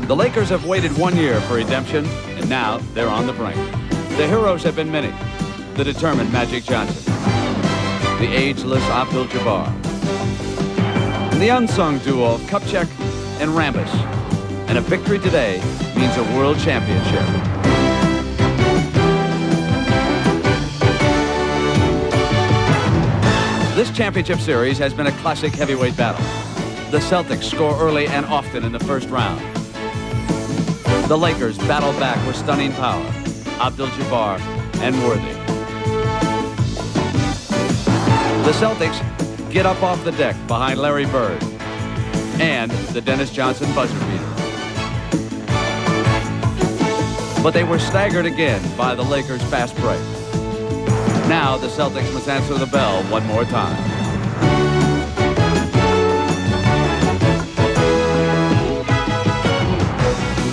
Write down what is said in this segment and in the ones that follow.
The Lakers have waited 1 year for redemption, and now they're on the brink. The heroes have been many. The determined Magic Johnson, the ageless Abdul-Jabbar, and the unsung duo of Kupchak and Rambis. And a victory today means a world championship. This championship series has been a classic heavyweight battle. The Celtics score early and often in the first round. The Lakers battle back with stunning power, Abdul-Jabbar and Worthy. The Celtics get up off the deck behind Larry Bird and the Dennis Johnson buzzer beater. But they were staggered again by the Lakers' fast break. Now the Celtics must answer the bell one more time.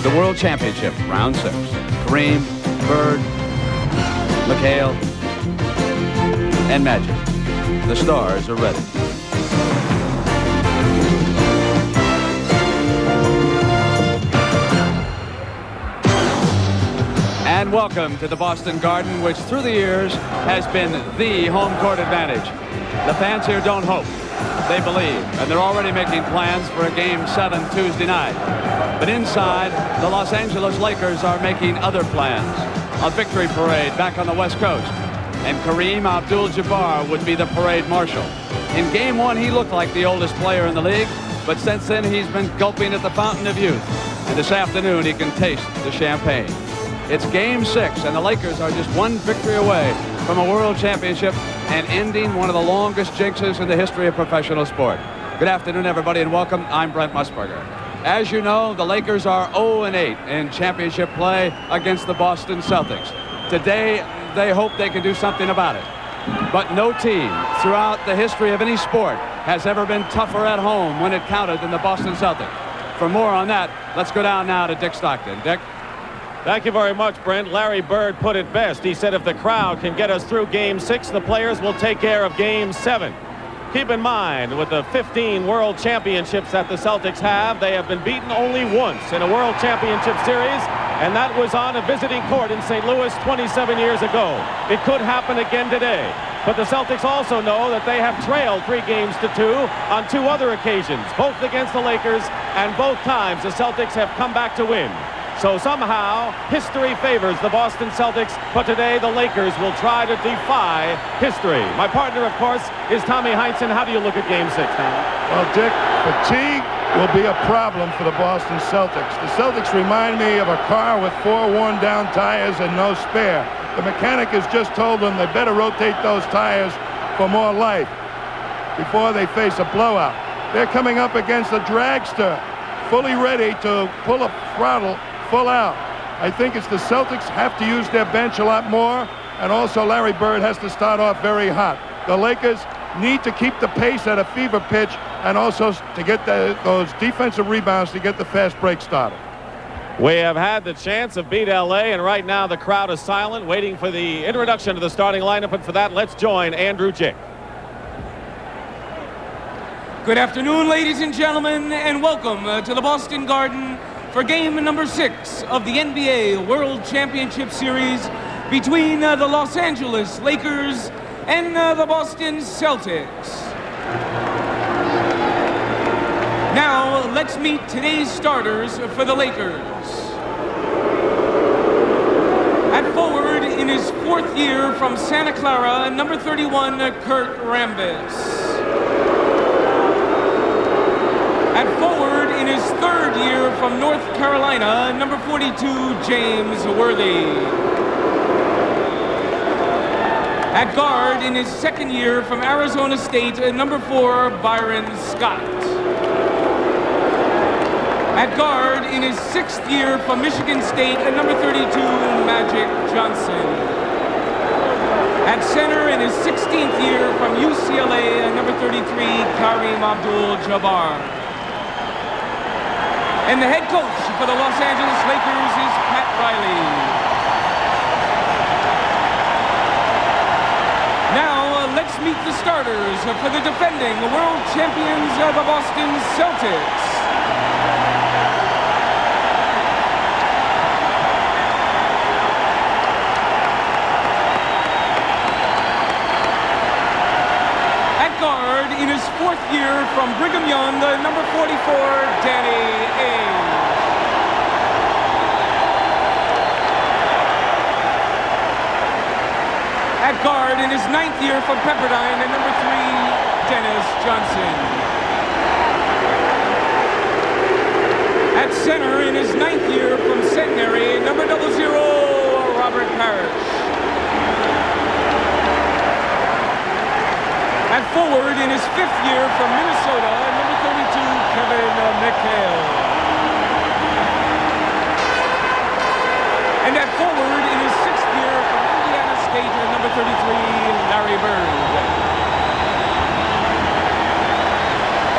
The World Championship, round 6. Kareem, Bird, McHale, and Magic. The stars are ready. And welcome to the Boston Garden, which through the years has been the home court advantage. The fans here don't hope, they believe, and they're already making plans for a Game 7 Tuesday night. But inside, the Los Angeles Lakers are making other plans. A victory parade back on the West Coast. And Kareem Abdul-Jabbar would be the parade marshal. In Game 1, he looked like the oldest player in the league, but since then, he's been gulping at the fountain of youth. And this afternoon, he can taste the champagne. It's Game 6, and the Lakers are just one victory away from a world championship and ending one of the longest jinxes in the history of professional sport. Good afternoon, everybody, and welcome. I'm Brent Musburger. As you know, the Lakers are 0-8 in championship play against the Boston Celtics. Today, they hope they can do something about it. But no team throughout the history of any sport has ever been tougher at home when it counted than the Boston Celtics. For more on that, let's go down now to Dick Stockton. Dick? Thank you very much, Brent. Larry Bird put it best. He said if the crowd can get us through Game 6, the players will take care of Game 7. Keep in mind, with the 15 world championships that the Celtics have, they have been beaten only once in a world championship series, and that was on a visiting court in St. Louis 27 years ago. It could happen again today. But the Celtics also know that they have trailed 3 games to 2 on 2 other occasions, both against the Lakers, and both times the Celtics have come back to win. So somehow, history favors the Boston Celtics, but today the Lakers will try to defy history. My partner, of course, is Tommy Heinsohn. How do you look at Game 6, Tommy? Well, Dick, fatigue will be a problem for the Boston Celtics. The Celtics remind me of a car with 4 worn-down tires and no spare. The mechanic has just told them they better rotate those tires for more life before they face a blowout. They're coming up against a dragster, fully ready to pull a throttle full out. I think it's the Celtics have to use their bench a lot more, and also Larry Bird has to start off very hot. The Lakers need to keep the pace at a fever pitch and also to get those defensive rebounds to get the fast break started. We have had the chance of beat LA, and right now the crowd is silent, waiting for the introduction to the starting lineup, and for that, let's join Andrew Jick. Good afternoon, ladies and gentlemen, and welcome to the Boston Garden for game number 6 of the NBA World Championship Series between the Los Angeles Lakers and the Boston Celtics. Now, let's meet today's starters for the Lakers. At forward, in his 4th year from Santa Clara, number 31, Kurt Rambis. At forward, in his 3rd year from North Carolina, number 42, James Worthy. At guard, in his 2nd year from Arizona State, number 4, Byron Scott. At guard, in his 6th year from Michigan State, number 32, Magic Johnson. At center, in his 16th year from UCLA, number 33, Kareem Abdul-Jabbar. And the head coach for the Los Angeles Lakers is Pat Riley. Now, let's meet the starters for the defending world champions of the Boston Celtics. guard in his 9th year from Pepperdine, and number 3, Dennis Johnson. At center in his 9th year from Centenary, number 00, Robert Parish. At forward in his 5th year from Minnesota, number 32, Kevin McHale. And at forward in his 6th year from Indiana State, number 33, Larry Bird.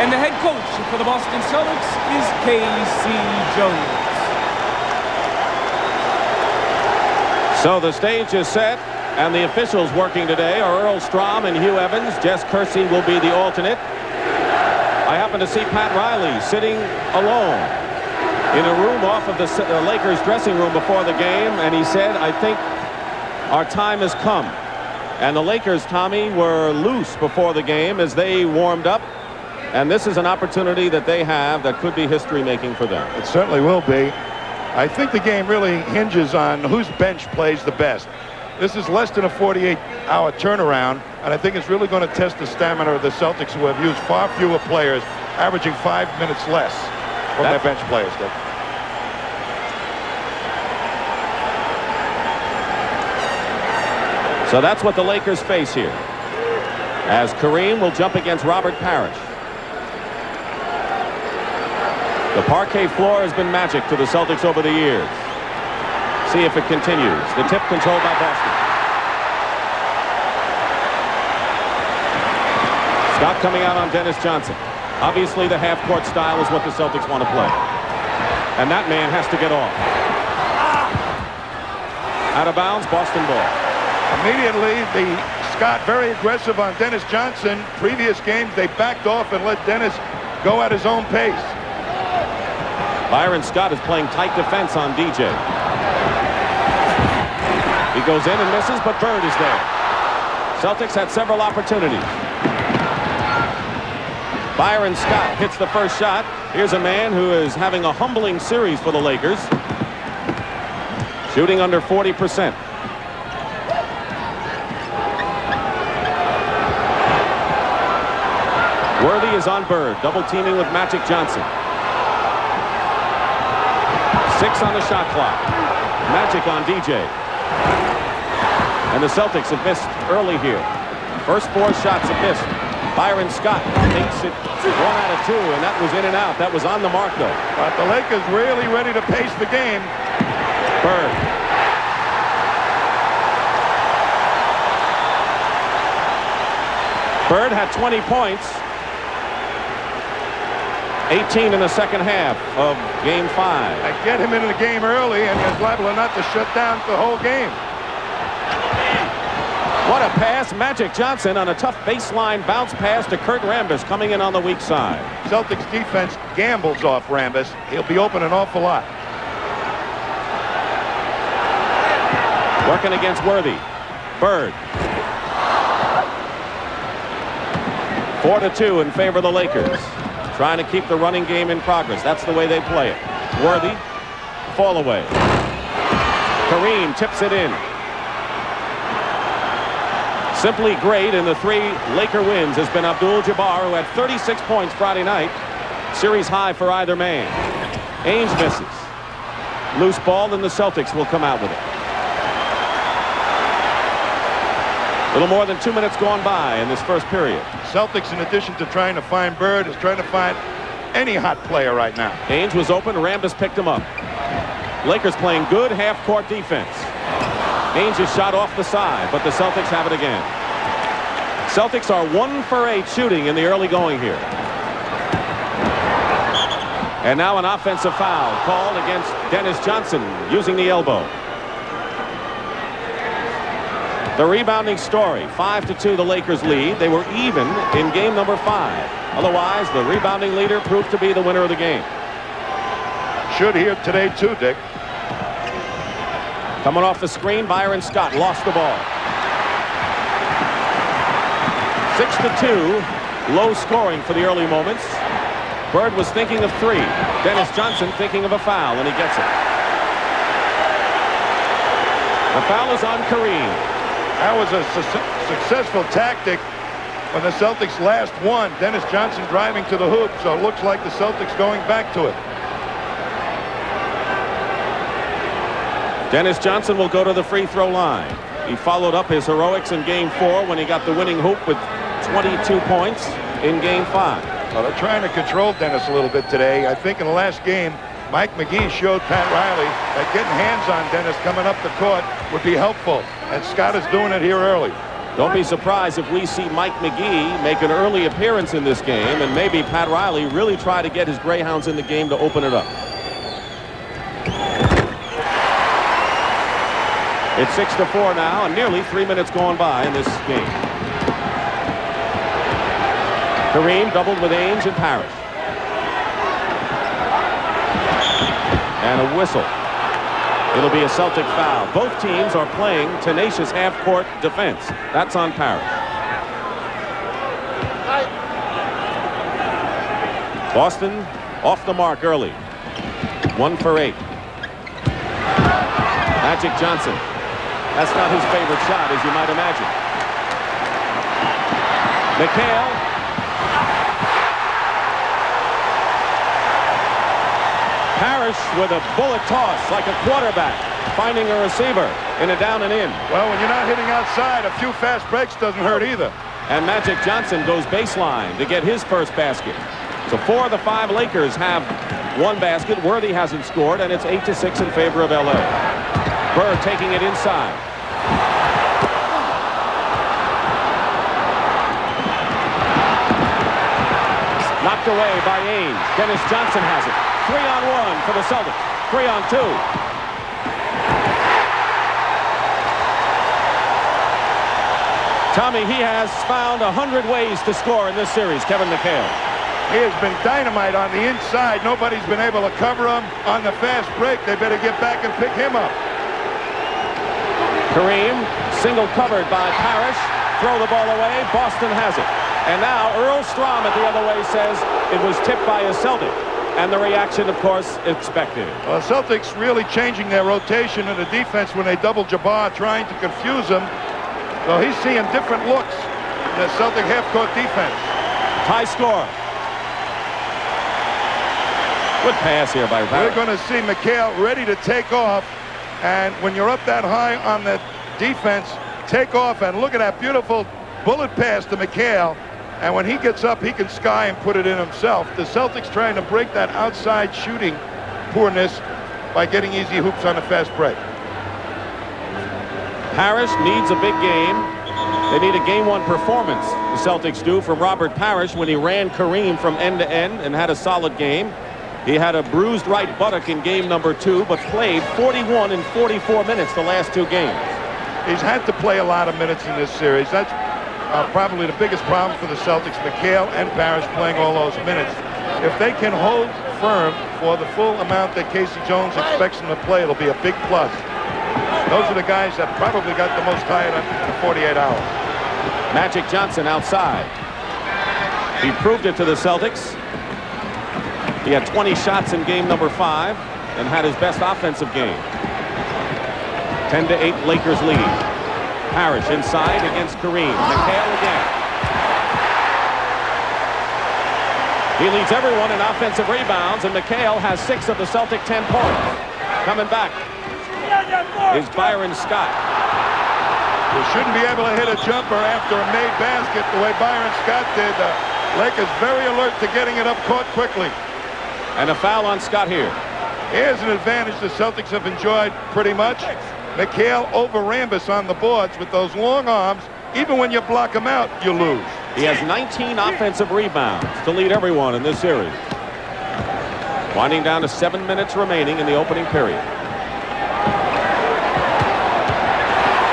And the head coach for the Boston Celtics is K.C. Jones. So the stage is set, and the officials working today are Earl Strom and Hugh Evans. Jess Kersey will be the alternate. I happen to see Pat Riley sitting alone in a room off of the Lakers dressing room before the game, and he said, I think our time has come. And the Lakers, Tommy, were loose before the game as they warmed up, and this is an opportunity that they have that could be history-making for them. It certainly will be. I think the game really hinges on whose bench plays the best. This is less than a 48-hour turnaround, and I think it's really going to test the stamina of the Celtics, who have used far fewer players, averaging 5 minutes less from their bench players. So that's what the Lakers face here, as Kareem will jump against Robert Parish. The parquet floor has been magic to the Celtics over the years. See if it continues. The tip controlled by Boston. Scott coming out on Dennis Johnson. Obviously, the half-court style is what the Celtics want to play. And that man has to get off. Out of bounds, Boston ball. Immediately, Scott very aggressive on Dennis Johnson. Previous games, they backed off and let Dennis go at his own pace. Byron Scott is playing tight defense on DJ. He goes in and misses, but Bird is there. Celtics had several opportunities. Byron Scott hits the first shot. Here's a man who is having a humbling series for the Lakers. Shooting under 40%. Worthy is on Bird, double teaming with Magic Johnson. 6 on the shot clock. Magic on DJ. And the Celtics have missed early here. First 4 shots have missed. Byron Scott takes it 1 out of 2, and that was in and out. That was on the mark, though. But the Lakers really ready to pace the game. Bird. Bird had 20 points. 18 in the second half of Game 5. I get him into the game early, and he's liable not to shut down the whole game. What a pass. Magic Johnson on a tough baseline bounce pass to Kurt Rambis coming in on the weak side. Celtics defense gambles off Rambis. He'll be open an awful lot. Working against Worthy. Bird. 4-2 in favor of the Lakers. Trying to keep the running game in progress. That's the way they play it. Worthy. Fall away. Kareem tips it in. Simply great in the 3 Laker wins has been Abdul-Jabbar, who had 36 points Friday night. Series high for either man. Ainge misses. Loose ball, and the Celtics will come out with it. A little more than 2 minutes gone by in this first period. Celtics, in addition to trying to find Bird, is trying to find any hot player right now. Ainge was open. Rambis picked him up. Lakers playing good half-court defense. Ainge is shot off the side, but the Celtics have it again. Celtics are 1 for 8 shooting in the early going here. And now an offensive foul called against Dennis Johnson using the elbow. The rebounding story, 5-2 the Lakers lead. They were even in game number 5. Otherwise, the rebounding leader proved to be the winner of the game. Should hear today too, Dick. Coming off the screen, Byron Scott lost the ball. 6-2, low scoring for the early moments. Bird was thinking of 3. Dennis Johnson thinking of a foul, and he gets it. The foul is on Kareem. That was a successful tactic when the Celtics last won. Dennis Johnson driving to the hoop, so it looks like the Celtics going back to it. Dennis Johnson will go to the free throw line. He followed up his heroics in Game 4 when he got the winning hoop with 22 points in Game 5. Well, they're trying to control Dennis a little bit today. I think in the last game, Mike McGee showed Pat Riley that getting hands on Dennis coming up the court would be helpful, and Scott is doing it here early. Don't be surprised if we see Mike McGee make an early appearance in this game, and maybe Pat Riley really try to get his Greyhounds in the game to open it up. It's 6-4 now, and nearly 3 minutes gone by in this game. Kareem doubled with Ainge and Parish. And a whistle. It'll be a Celtic foul. Both teams are playing tenacious half-court defense. That's on Parish. Boston off the mark early. 1 for 8. Magic Johnson. That's not his favorite shot, as you might imagine. McHale. Parish with a bullet toss like a quarterback, finding a receiver in a down and in. Well, when you're not hitting outside, a few fast breaks doesn't hurt either. And Magic Johnson goes baseline to get his first basket. So 4 of the 5 Lakers have one basket. Worthy hasn't scored, and it's 8-6 in favor of L.A. Bird taking it inside. Knocked away by Ainge. Dennis Johnson has it. 3-on-1 for the Celtics. 3-on-2. Tommy, he has found 100 ways to score in this series, Kevin McHale. He has been dynamite on the inside. Nobody's been able to cover him on the fast break. They better get back and pick him up. Kareem, single covered by Parish. Throw the ball away. Boston has it. And now Earl Strom at the other way says it was tipped by a Celtic. And the reaction, of course, expected. Well, Celtics really changing their rotation in the defense when they double Jabbar, trying to confuse him. So he's seeing different looks in the Celtic half-court defense. High score. Good pass here by Parish. We're going to see McHale ready to take off. And when you're up that high on the defense, take off and look at that beautiful bullet pass to McHale. And when he gets up, he can sky and put it in himself. The Celtics trying to break that outside shooting poorness by getting easy hoops on the fast break. Parish needs a big game. They need a Game 1 performance, the Celtics do, from Robert Parish when he ran Kareem from end to end and had a solid game. He had a bruised right buttock in game number 2, but played 41 and 44 minutes the last 2 games. He's had to play a lot of minutes in this series. That's probably the biggest problem for the Celtics. McHale and Parish playing all those minutes. If they can hold firm for the full amount that Casey Jones expects them to play, it'll be a big plus. Those are the guys that probably got the most tired in 48 hours. Magic Johnson outside. He proved it to the Celtics. He had 20 shots in game number 5 and had his best offensive game. 10-8 Lakers lead. Parish inside against Kareem. McHale again. He leads everyone in offensive rebounds, and McHale has 6 of the Celtic 10 points. Coming back is Byron Scott. You shouldn't be able to hit a jumper after a made basket the way Byron Scott did. Lakers very alert to getting it up court quickly. And a foul on Scott here. Here's an advantage the Celtics have enjoyed pretty much. McHale over Rambis on the boards with those long arms. Even when you block him out, you lose. He has 19 offensive rebounds to lead everyone in this series. Winding down to 7 minutes remaining in the opening period.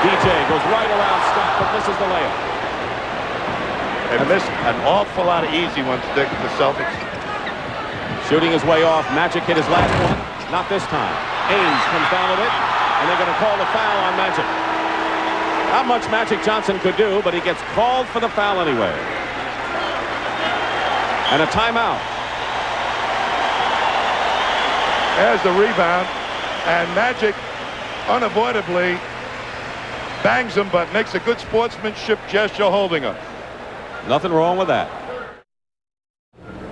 DJ goes right around Scott, but misses the layup. They missed an awful lot of easy ones, Dick, the Celtics. Shooting his way off. Magic hit his last one. Not this time. Ainge comes down with it, and they're going to call the foul on Magic. Not much Magic Johnson could do, but he gets called for the foul anyway. And a timeout. There's the rebound, and Magic unavoidably bangs him, but makes a good sportsmanship gesture holding him. Nothing wrong with that.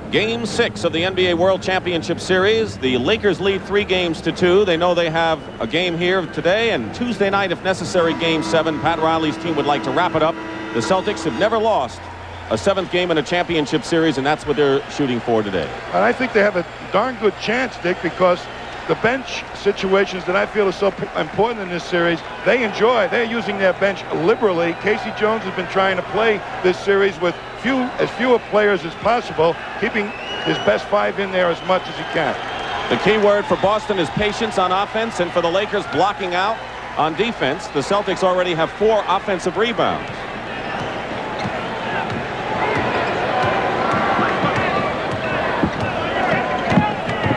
Game 6 of the NBA World Championship Series. The Lakers lead 3-2. They know they have a game here today, and Tuesday night, if necessary, Game 7. Pat Riley's team would like to wrap it up. The Celtics have never lost a 7th game in a championship series, and that's what they're shooting for today. And I think they have a darn good chance, Dick, because the bench situations that I feel are so important in this series, they enjoy. They're using their bench liberally. Casey Jones has been trying to play this series with as fewer players as possible, keeping his best 5 in there as much as he can. The key word for Boston is patience on offense, and for the Lakers, blocking out on defense. The Celtics already have 4 offensive rebounds.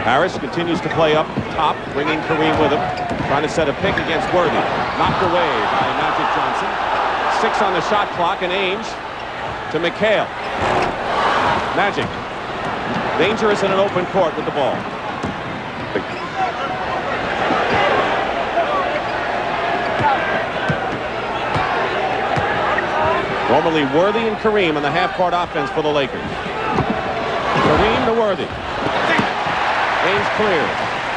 Parish continues to play up top, bringing Kareem with him, trying to set a pick against Worthy. Knocked away by Magic Johnson. 6 on the shot clock, and Ainge to McHale. Magic, dangerous in an open court with the ball. Normally Worthy and Kareem on the half-court offense for the Lakers. Kareem to Worthy. Ainge clear.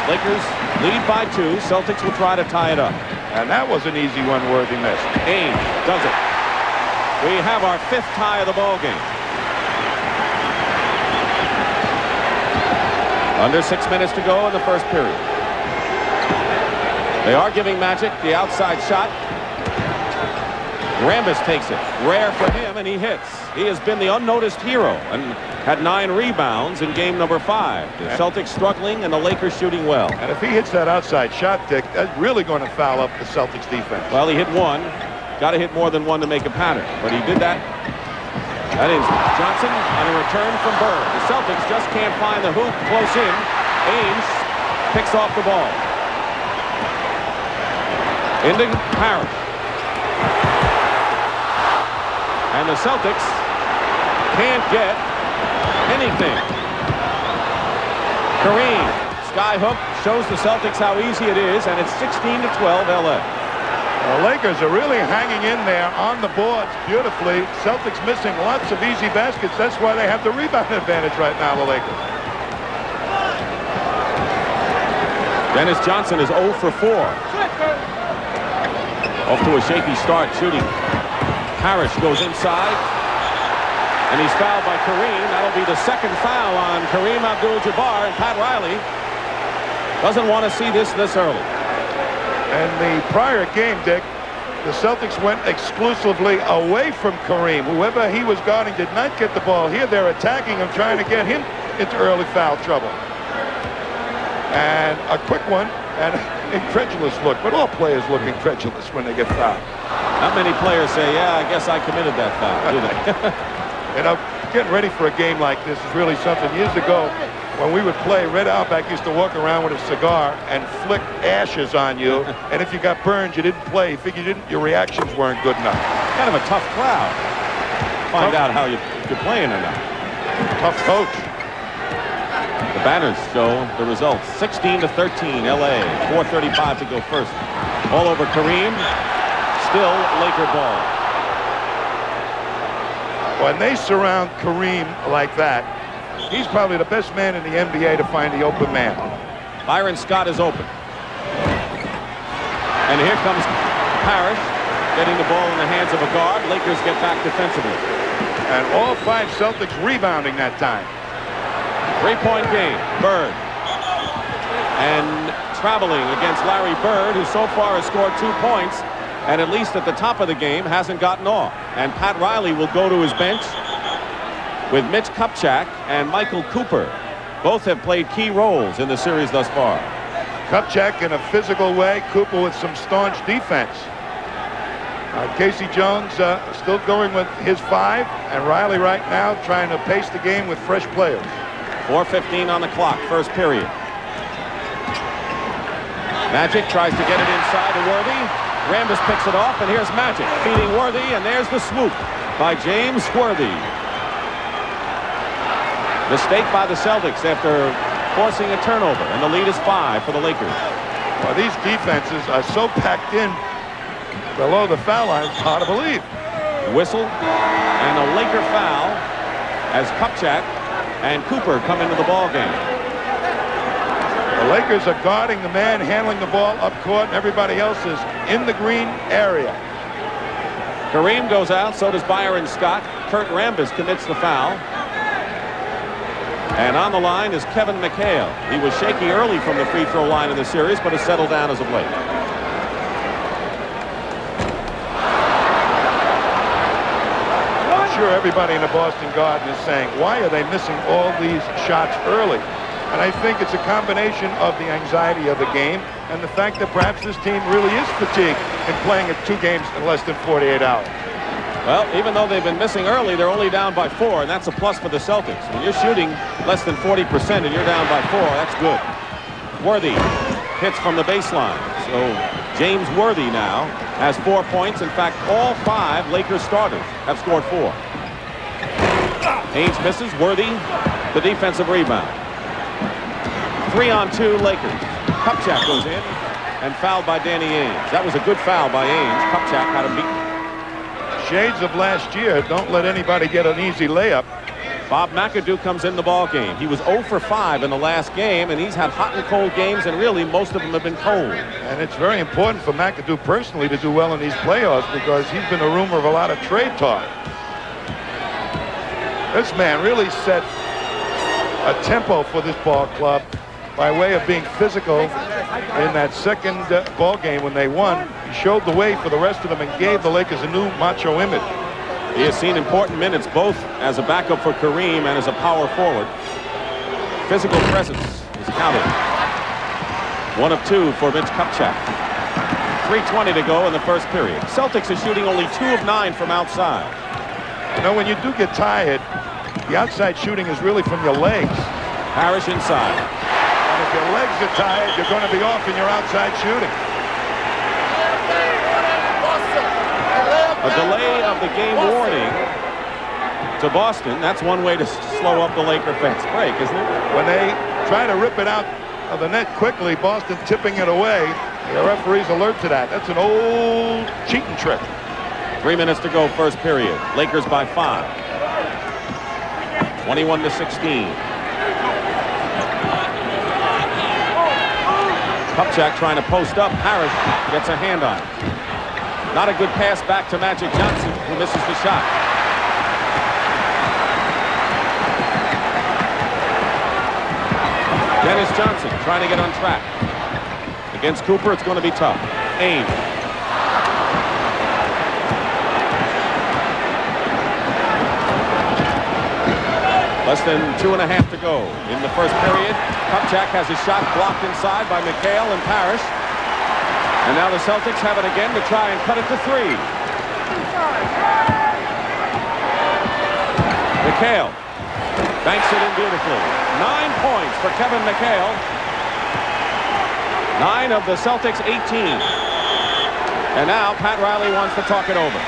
Lakers lead by 2. Celtics will try to tie it up. And that was an easy one Worthy missed. Ainge does it. We have our 5th tie of the ball game. Under 6 minutes to go in the first period. They are giving Magic the outside shot. Rambis takes it. Rare for him, and he hits. He has been the unnoticed hero and had 9 rebounds in game number 5. The Celtics struggling and the Lakers shooting well. And if he hits that outside shot, Dick, that's really going to foul up the Celtics defense. Well, he hit 1. Got to hit more than 1 to make a pattern, but he did that. That is Johnson on a return from Bird. The Celtics just can't find the hoop close in. Ainge picks off the ball. Into Parish. And the Celtics can't get anything. Kareem, skyhook, shows the Celtics how easy it is, and it's 16-12 LA. The Lakers are really hanging in there on the boards beautifully. Celtics missing lots of easy baskets. That's why they have the rebound advantage right now, the Lakers. Dennis Johnson is 0 for 4. Off to a shaky start shooting. Parish goes inside, and he's fouled by Kareem. That'll be the 2nd foul on Kareem Abdul-Jabbar, and Pat Riley doesn't want to see this early. And the prior game, Dick, the Celtics went exclusively away from Kareem. Whoever he was guarding did not get the ball. Here they're attacking him, trying to get him into early foul trouble. And a quick one, and incredulous look. But all players look incredulous when they get fouled. Not many players say, yeah, I guess I committed that foul, do they? You know, getting ready for a game like this is really something. Years ago, when we would play, Red Auerbach used to walk around with a cigar and flick ashes on you. And if you got burned, you didn't play. You figured your reactions weren't good enough. Kind of a tough crowd. Find out how you're playing or not. Tough coach. The banners show the results. 16-13 LA. 4:35 to go first. All over Kareem. Still Laker ball. When they surround Kareem like that, he's probably the best man in the NBA to find the open man. Byron Scott is open. And here comes Parish, getting the ball in the hands of a guard. Lakers get back defensively. And all 5 Celtics rebounding that time. 3-point game. Bird. And traveling against Larry Bird, who so far has scored 2 points, and at least at the top of the game hasn't gotten off. And Pat Riley will go to his bench with Mitch Kupchak and Michael Cooper. Both have played key roles in the series thus far. Kupchak in a physical way, Cooper with some staunch defense. Casey Jones still going with his 5, and Riley right now trying to pace the game with fresh players. 4:15 on the clock, first period. Magic tries to get it inside to Worthy. Rambis picks it off, and here's Magic feeding Worthy, and there's the swoop by James Worthy. Mistake by the Celtics after forcing a turnover, and the lead is 5 for the Lakers. Well, these defenses are so packed in below the foul line. It's hard to believe. Whistle and a Laker foul as Kupchak and Cooper come into the ball game. The Lakers are guarding the man handling the ball up court, and everybody else is in the green area. Kareem goes out, so does Byron Scott. Kurt Rambis commits the foul. And on the line is Kevin McHale. He was shaky early from the free throw line in the series, but has settled down as of late. I'm sure everybody in the Boston Garden is saying, why are they missing all these shots early? And I think it's a combination of the anxiety of the game and the fact that perhaps this team really is fatigued in playing at 2 games in less than 48 hours. Well, even though they've been missing early, they're only down by 4, and that's a plus for the Celtics. When you're shooting less than 40% and you're down by 4, that's good. Worthy hits from the baseline. So James Worthy now has 4 points. In fact, all 5 Lakers starters have scored 4. Haynes misses. Worthy, the defensive rebound. 3-on-2 Lakers. Kupchak goes in and fouled by Danny Ainge. That was a good foul by Ainge. Kupchak had him beaten. Shades of last year. Don't let anybody get an easy layup. Bob McAdoo comes in the ball game. He was 0 for 5 in the last game, and he's had hot and cold games, and really most of them have been cold. And it's very important for McAdoo personally to do well in these playoffs because he's been a rumor of a lot of trade talk. This man really set a tempo for this ball club by way of being physical in that second ball game when they won. He showed the way for the rest of them and gave the Lakers a new macho image. He has seen important minutes both as a backup for Kareem and as a power forward. Physical presence is counted. 1 of 2 for Mitch Kupchak. 3:20 to go in the first period. Celtics are shooting only 2 of 9 from outside. You know, when you do get tired, the outside shooting is really from your legs. Parish inside. And if your legs are tired, you're going to be off in your outside shooting. A delay of the game warning to Boston. That's one way to slow up the Laker fast break, isn't it? When they try to rip it out of the net quickly, Boston tipping it away, the referee's alert to that. That's an old cheating trick. 3 minutes to go, first period. Lakers by 5. 21-16. Kupchak trying to post up. Parish gets a hand on it. Not a good pass back to Magic Johnson, who misses the shot. Dennis Johnson trying to get on track. Against Cooper, it's going to be tough. Ainge. Less than 2.5 to go in the first period. Kupchak has his shot blocked inside by McHale and Parish. And now the Celtics have it again to try and cut it to 3. McHale banks it in beautifully. 9 points for Kevin McHale. 9 of the Celtics' 18. And now Pat Riley wants to talk it over.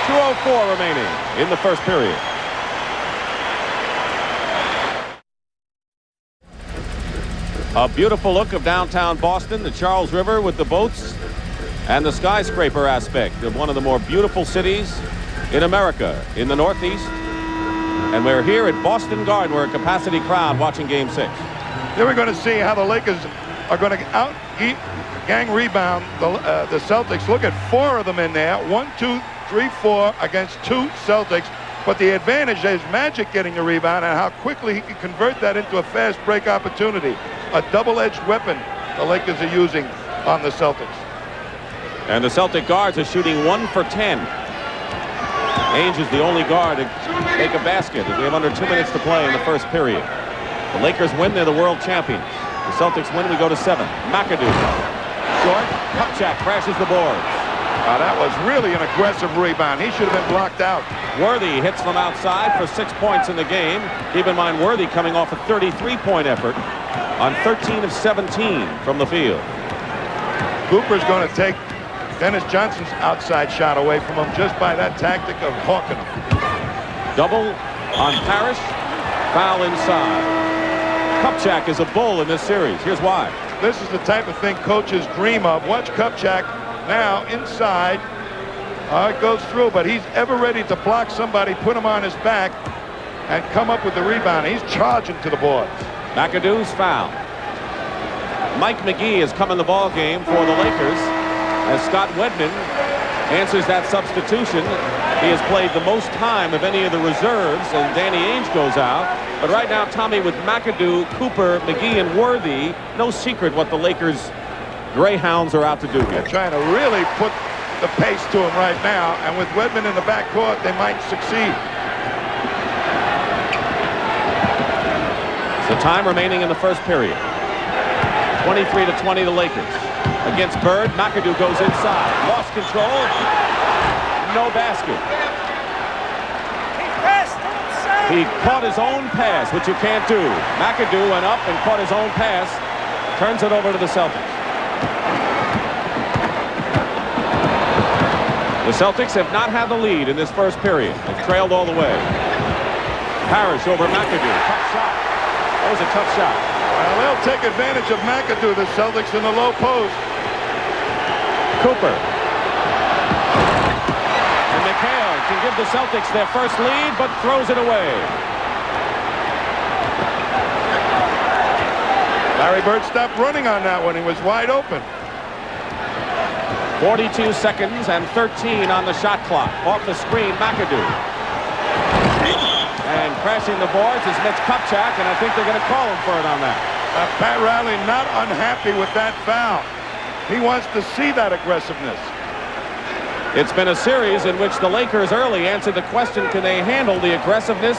2:04 remaining in the first period. A beautiful look of downtown Boston, the Charles River with the boats, and the skyscraper aspect of one of the more beautiful cities in America, in the Northeast. And we're here at Boston Garden. We're a capacity crowd watching Game 6. Then we're going to see how the Lakers are going to gang rebound the Celtics. Look at 4 of them in there. 1, 2, 3, 4 against 2 Celtics. But the advantage is Magic getting the rebound and how quickly he can convert that into a fast break opportunity. A double-edged weapon the Lakers are using on the Celtics. And the Celtic guards are shooting 1 for 10. Ainge is the only guard to make a basket as we have under 2 minutes to play in the first period. The Lakers win, they're the world champions. The Celtics win, we go to 7. McAdoo. Short. Kupchak crashes the boards. That was really an aggressive rebound. He should have been blocked out. Worthy hits from outside for 6 points in the game. Keep in mind, Worthy coming off a 33-point effort on 13 of 17 from the field. Cooper's going to take Dennis Johnson's outside shot away from him just by that tactic of hawking him. Double on Parish. Foul inside. Kupchak is a bull in this series. Here's why. This is the type of thing coaches dream of. Watch Kupchak now inside. It goes through, but he's ever ready to block somebody, put him on his back, and come up with the rebound. He's charging to the boards. McAdoo's foul. Mike McGee has come in the ball game for the Lakers as Scott Wedman answers that substitution. He has played the most time of any of the reserves, and Danny Ainge goes out. But right now, Tommy, with McAdoo, Cooper, McGee, and Worthy, no secret what the Lakers Greyhounds are out to do here. They're trying to really put the pace to him right now, and with Wedman in the backcourt, they might succeed. So time remaining in the first period. 23-20 the Lakers. Against Bird, McAdoo goes inside. Lost control. No basket. He caught his own pass, which you can't do. McAdoo went up and caught his own pass. Turns it over to the Celtics. The Celtics have not had the lead in this first period. They've trailed all the way. Parish over McAdoo. Tough shot. That was a tough shot. Well, they'll take advantage of McAdoo, the Celtics, in the low post. Cooper. And McHale can give the Celtics their first lead, but throws it away. Larry Bird stopped running on that one. He was wide open. 42 seconds and 13 on the shot clock. Off the screen, McAdoo. And crashing the boards is Mitch Kupchak, and I think they're going to call him for it on that. Pat Riley not unhappy with that foul. He wants to see that aggressiveness. It's been a series in which the Lakers early answered the question, can they handle the aggressiveness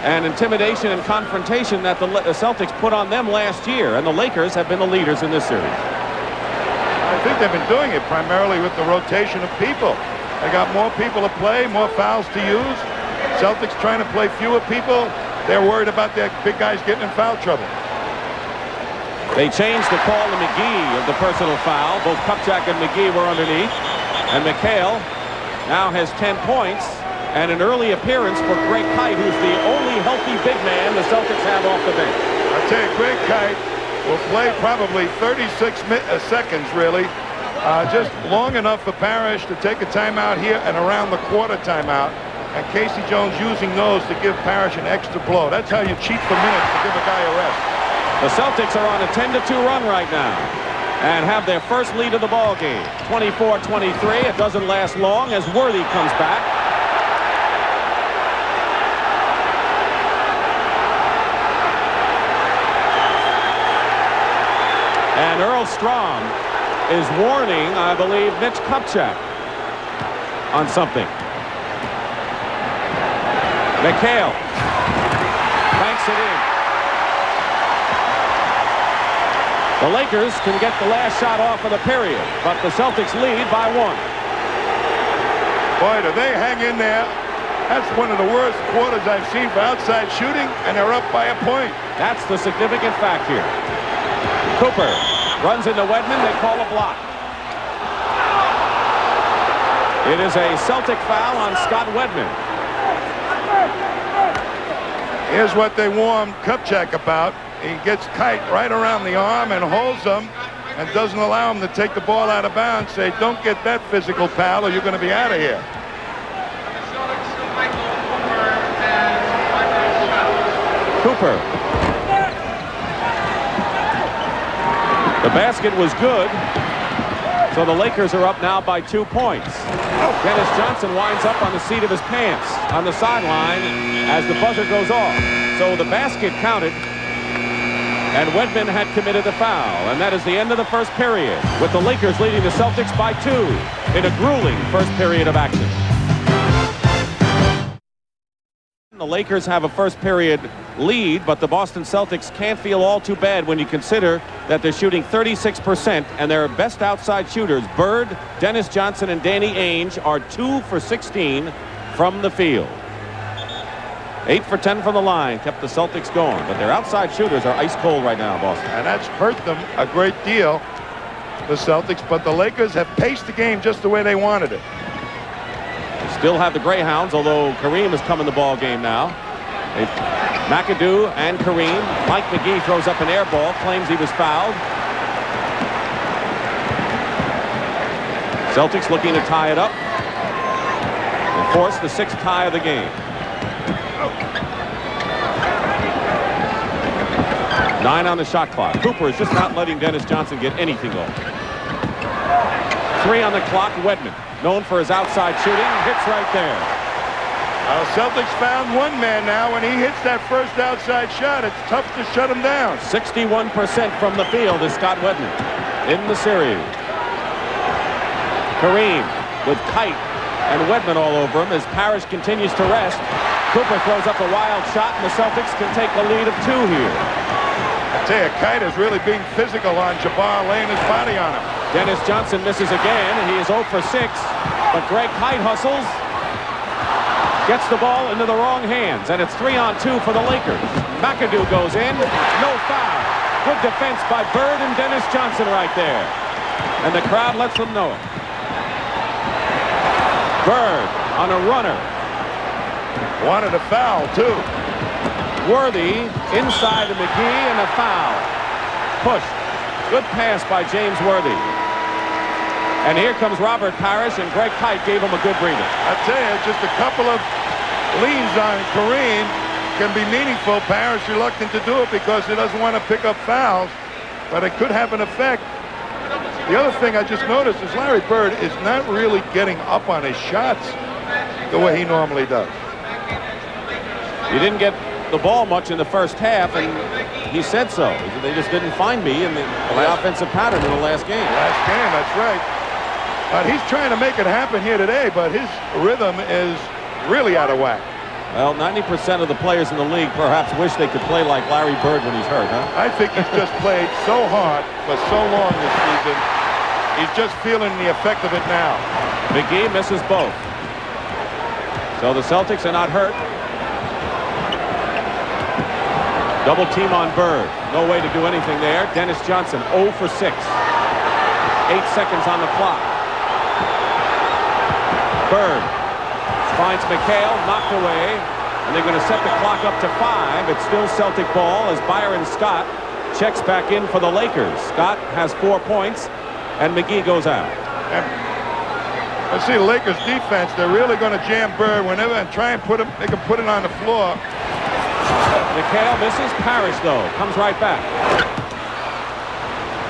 and intimidation and confrontation that the Celtics put on them last year? And the Lakers have been the leaders in this series. I think they've been doing it primarily with the rotation of people. They got more people to play, more fouls to use. Celtics trying to play fewer people. They're worried about their big guys getting in foul trouble. They changed the call to McGee of the personal foul. Both Kupchak and McGee were underneath. And McHale now has 10 points and an early appearance for Greg Kite, who's the only healthy big man the Celtics have off the bench. I'll tell you, Greg Kite will play probably 36 seconds, really. Just long enough for Parish to take a timeout here and around the quarter timeout. And Casey Jones using those to give Parish an extra blow. That's how you cheat for minutes to give a guy a rest. The Celtics are on a 10-2 run right now and have their first lead of the ball game. 24-23. It doesn't last long as Worthy comes back. And Earl Strom is warning, I believe, Mitch Kupchak on something. McHale banks it in. The Lakers can get the last shot off of the period, but the Celtics lead by 1. Boy, do they hang in there. That's one of the worst quarters I've seen for outside shooting, and they're up by a point. That's the significant fact here. Cooper runs into Wedman. They call a block. It is a Celtic foul on Scott Wedman. Here's what they warned Kupchak about. He gets Kite right around the arm and holds him and doesn't allow him to take the ball out of bounds. Say, don't get that physical, pal, or you're going to be out of here. Cooper. The basket was good. So the Lakers are up now by 2 points. Dennis Johnson winds up on the seat of his pants on the sideline as the buzzer goes off. So the basket counted, and Wedman had committed the foul. And that is the end of the first period, with the Lakers leading the Celtics by 2 in a grueling first period of action. The Lakers have a first period lead, but the Boston Celtics can't feel all too bad when you consider that they're shooting 36%, and their best outside shooters, Bird, Dennis Johnson, and Danny Ainge, are 2 for 16 from the field. 8 for 10 from the line kept the Celtics going, but their outside shooters are ice cold right now, Boston. And that's hurt them a great deal, the Celtics, but the Lakers have paced the game just the way they wanted it. They still have the Greyhounds, although Kareem has come in the ball game now. McAdoo and Kareem. Mike McGee throws up an air ball, claims he was fouled. Celtics looking to tie it up and force the 6th tie of the game. 9 on the shot clock. Cooper is just not letting Dennis Johnson get anything off. 3 on the clock. Wedman, known for his outside shooting, hits right there. Celtics found one man now. When he hits that first outside shot, it's tough to shut him down. 61% from the field is Scott Wedman in the series. Kareem with Kite and Wedman all over him as Parish continues to rest. Cooper throws up a wild shot, and the Celtics can take a lead of 2 here. I tell you, Kite is really being physical on Jabbar, laying his body on him. Dennis Johnson misses again, and he is 0 for 6. But Greg Kite hustles, gets the ball into the wrong hands, and it's 3-on-2 for the Lakers. McAdoo goes in, no foul. Good defense by Bird and Dennis Johnson right there. And the crowd lets them know it. Bird on a runner. Wanted a foul, too. Worthy inside of McGee, and a foul. Pushed. Good pass by James Worthy. And here comes Robert Parish, and Greg Kite gave him a good breather. I tell you, just a couple of leans on Kareem can be meaningful. Parish reluctant to do it because he doesn't want to pick up fouls, but it could have an effect. The other thing I just noticed is Larry Bird is not really getting up on his shots the way he normally does. He didn't get the ball much in the first half, and he said so. They just didn't find me in the offensive pattern in the last game. Last game, that's right. But he's trying to make it happen here today, but his rhythm is really out of whack. Well, 90% of the players in the league perhaps wish they could play like Larry Bird when he's hurt, huh? I think he's just played so hard for so long this season. He's just feeling the effect of it now. McGee misses both. So the Celtics are not hurt. Double team on Bird. No way to do anything there. Dennis Johnson 0 for 6. 8 seconds on the clock. Bird finds McHale, knocked away, and they're going to set the clock up to 5. It's still Celtic ball as Byron Scott checks back in for the Lakers. Scott has 4 points, and McGee goes out. I see the Lakers defense. They're really going to jam Bird whenever and try and make him put it on the floor. McHale misses. Parish, though, comes right back.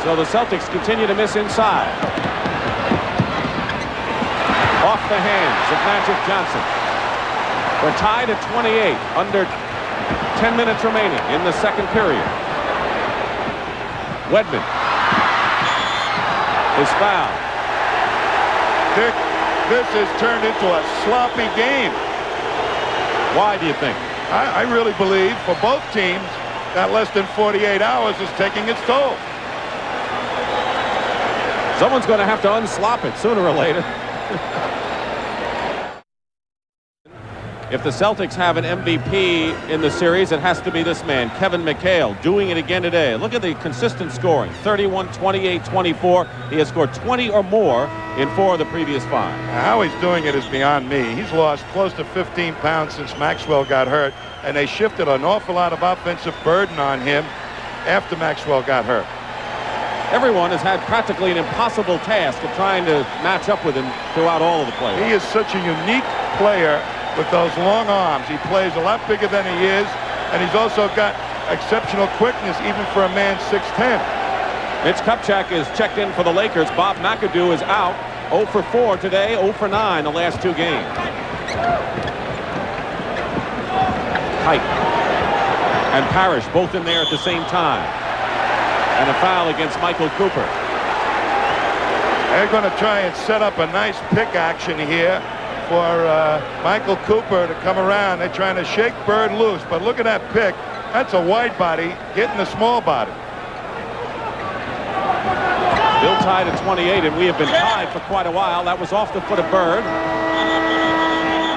So the Celtics continue to miss inside. Off the hands of Magic Johnson. We're tied at 28, under 10 minutes remaining in the second period. Wedman is fouled. Dick, this has turned into a sloppy game. Why do you think? I really believe for both teams that less than 48 hours is taking its toll. Someone's going to have to unslop it sooner or later. If the Celtics have an MVP in the series, it has to be this man, Kevin McHale, doing it again today. Look at the consistent scoring, 31, 28, 24. He has scored 20 or more in 4 of the previous 5. How he's doing it is beyond me. He's lost close to 15 pounds since Maxwell got hurt, and they shifted an awful lot of offensive burden on him after Maxwell got hurt. Everyone has had practically an impossible task of trying to match up with him throughout all of the plays. He is such a unique player with those long arms. He plays a lot bigger than he is, and he's also got exceptional quickness even for a man 6'10". Mitch Kupchak is checked in for the Lakers. Bob McAdoo is out. 0 for 4 today, 0 for 9 the last 2 games. Kite and Parish both in there at the same time. And a foul against Michael Cooper. They're going to try and set up a nice pick action here for Michael Cooper to come around. They're trying to shake Bird loose, but look at that pick. That's a wide body getting the small body. Still tied at 28, and we have been tied for quite a while. That was off the foot of Bird.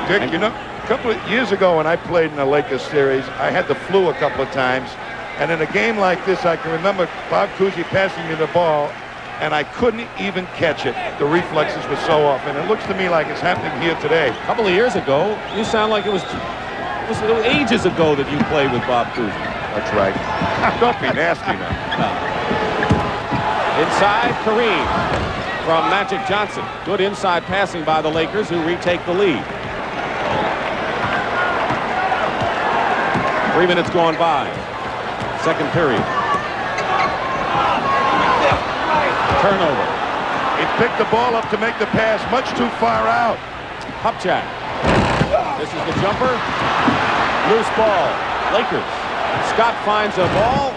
Dick, you know, a couple of years ago when I played in the Lakers series, I had the flu a couple of times, and in a game like this, I can remember Bob Cousy passing me the ball, and I couldn't even catch it. The reflexes were so off, and it looks to me like it's happening here today. A couple of years ago, you sound like it was ages ago that you played with Bob Cousy. That's right. Don't be nasty now. Inside, Kareem. from Magic Johnson. Good inside passing by the Lakers, who retake the lead. 3 minutes gone by. Second period. Turnover. He picked the ball up to make the pass much too far out. Kupchak. This is the jumper. Loose ball. Lakers. Scott finds a ball.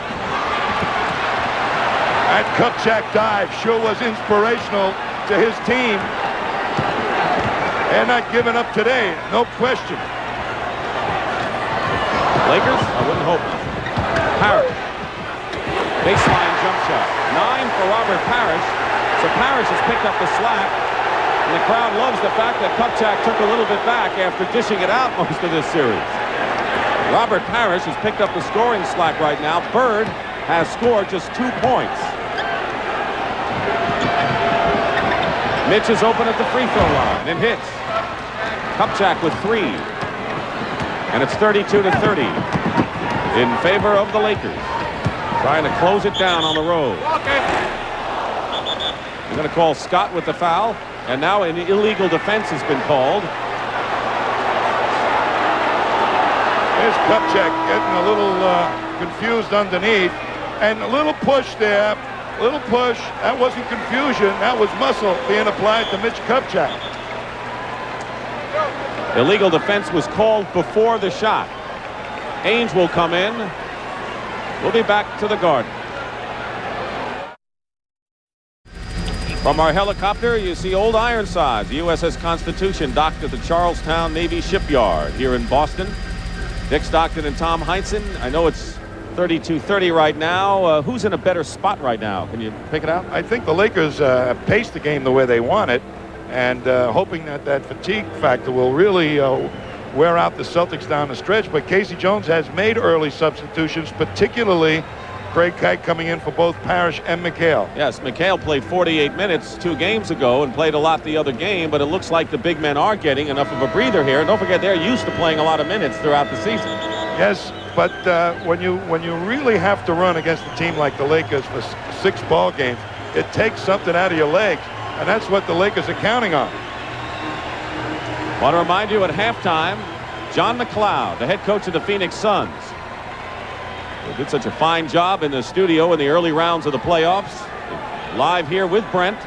That Kupchak dive sure was inspirational to his team. They're not giving up today, no question. Lakers? I wouldn't hope. Parish. Baseline jump shot. 9 for Robert Parish. So Parish has picked up the slack. And the crowd loves the fact that Kupchak took a little bit back after dishing it out most of this series. Robert Parish has picked up the scoring slack right now. Bird has scored just 2 points. Mitch is open at the free throw line and hits. Kupchak with 3. And it's 32-30 in favor of the Lakers. Trying to close it down on the road. They're going to call Scott with the foul. And now an illegal defense has been called. There's Kupchak getting a little confused underneath. And a little push there. Little push. That wasn't confusion. That was muscle being applied to Mitch Kupchak. Illegal defense was called before the shot. Ainge will come in. We'll be back to the Garden. From our helicopter, you see Old Ironsides, the USS Constitution, docked at the Charlestown Navy Shipyard here in Boston. Dick Stockton and Tom Heinsohn. I know it's 32-30 right now. Who's in a better spot right now? Can you pick it out? I think the Lakers paced the game the way they want it, and hoping that that fatigue factor will really wear out the Celtics down the stretch. But Casey Jones has made early substitutions, particularly Craig Kite coming in for both Parish and McHale. Yes, McHale played 48 minutes 2 games ago and played a lot the other game, but it looks like the big men are getting enough of a breather here. And don't forget, they're used to playing a lot of minutes throughout the season. Yes, but when you really have to run against a team like the Lakers for 6 ball games, it takes something out of your legs, and that's what the Lakers are counting on. Want to remind you at halftime, John McLeod, the head coach of the Phoenix Suns, who did such a fine job in the studio in the early rounds of the playoffs, live here with Brent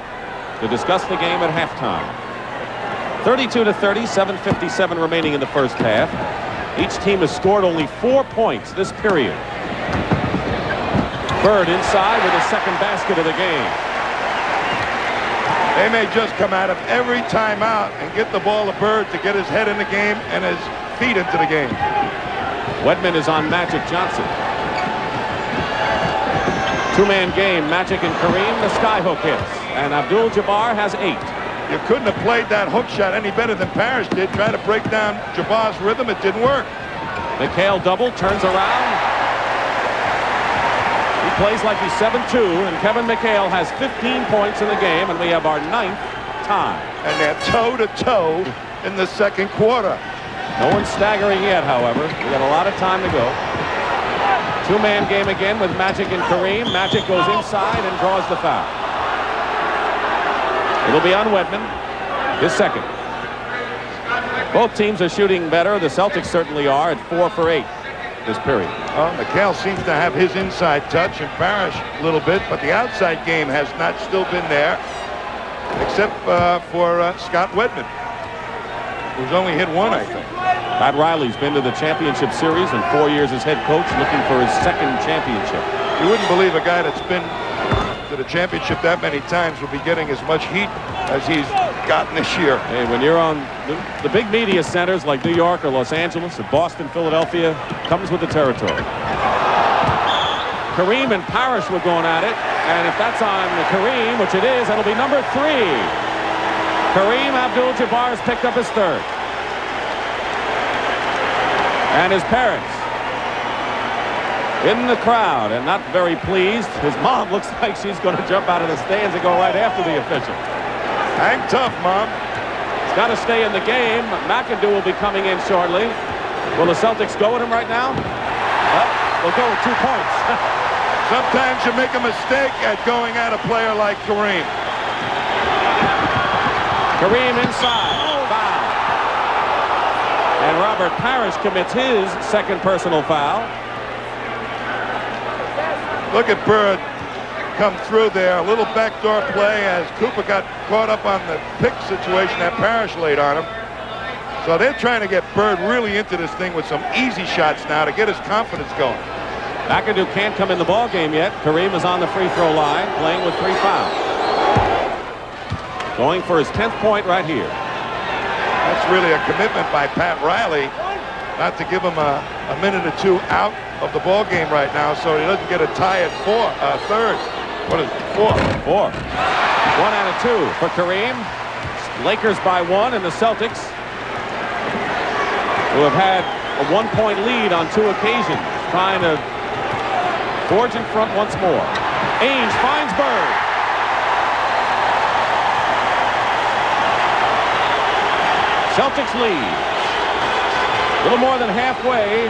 to discuss the game at halftime. 32-30, 7:57 remaining in the first half. Each team has scored only 4 points this period. Bird inside with his second basket of the game. They may just come out of every timeout and get the ball to Bird to get his head in the game and his feet into the game. Wedman is on Magic Johnson. 2-man game, Magic and Kareem. The skyhook hits, and Abdul-Jabbar has 8. You couldn't have played that hook shot any better than Parish did. Try to break down Jabbar's rhythm. It didn't work. McHale double, turns around. He plays like he's 7-2, and Kevin McHale has 15 points in the game, and we have our 9th tie. And they're toe-to-toe in the second quarter. No one's staggering yet, however. We got a lot of time to go. 2-man game again with Magic and Kareem. Magic goes inside and draws the foul. It'll be on Wedman, his second. Both teams are shooting better. The Celtics certainly are at 4 for 8 this period. McHale seems to have his inside touch, and Parish a little bit, but the outside game has not still been there, except for Scott Wedman, who's only hit 1, I think. Pat Riley's been to the championship series in 4 years as head coach, looking for his second championship. You wouldn't believe a guy that's been to the championship that many times will be getting as much heat as he's gotten this year. Hey, when you're on the big media centers like New York or Los Angeles or Boston, Philadelphia, comes with the territory. Kareem and Parish were going at it, and if that's on Kareem, which it is, it'll be number 3. Kareem Abdul-Jabbar has picked up his 3rd. And his parents in the crowd and not very pleased. His mom looks like she's going to jump out of the stands and go right after the official. Hang tough, Mom. He's got to stay in the game. McAdoo will be coming in shortly. Will the Celtics go with him right now? Well, we'll go with 2 points. Sometimes you make a mistake at going at a player like Kareem. Kareem inside. Foul. And Robert Parish commits his second personal foul. Look at Bird come through there. A little backdoor play as Cooper got caught up on the pick situation that Parish laid on him. So they're trying to get Bird really into this thing with some easy shots now to get his confidence going. McAdoo can't come in the ball game yet. Kareem is on the free throw line, playing with 3 fouls. Going for his 10th point right here. That's really a commitment by Pat Riley not to give him a minute or two out of the ball game right now so he doesn't get a tie at third. What is it? 4. 4. 1 out of 2 for Kareem. Lakers by 1, and the Celtics, who have had a 1-point lead on 2 occasions, trying to forge in front once more. Ainge finds Bird. Celtics lead. A little more than halfway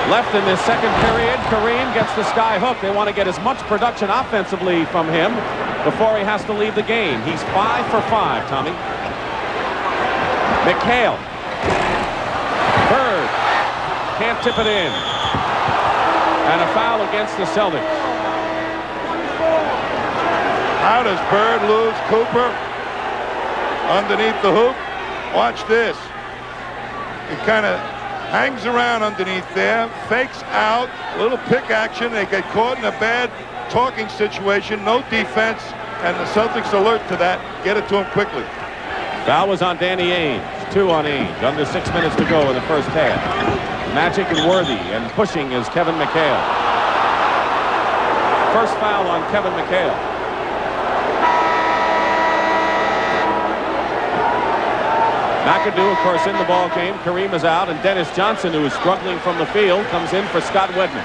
left in this second period. Kareem gets the sky hook. They want to get as much production offensively from him before he has to leave the game. He's 5 for 5, Tommy. McHale. Bird can't tip it in. And a foul against the Celtics. How does Bird lose Cooper? Underneath the hoop. Watch this. He kind of hangs around underneath there, fakes out, a little pick action. They get caught in a bad talking situation, no defense, and the Celtics alert to that. Get it to him quickly. Foul was on Danny Ainge. 2 on Ainge. Under 6 minutes to go in the first half. Magic and Worthy, and pushing is Kevin McHale. First foul on Kevin McHale. McAdoo, of course, in the ball game. Kareem is out, and Dennis Johnson, who is struggling from the field, comes in for Scott Wedman.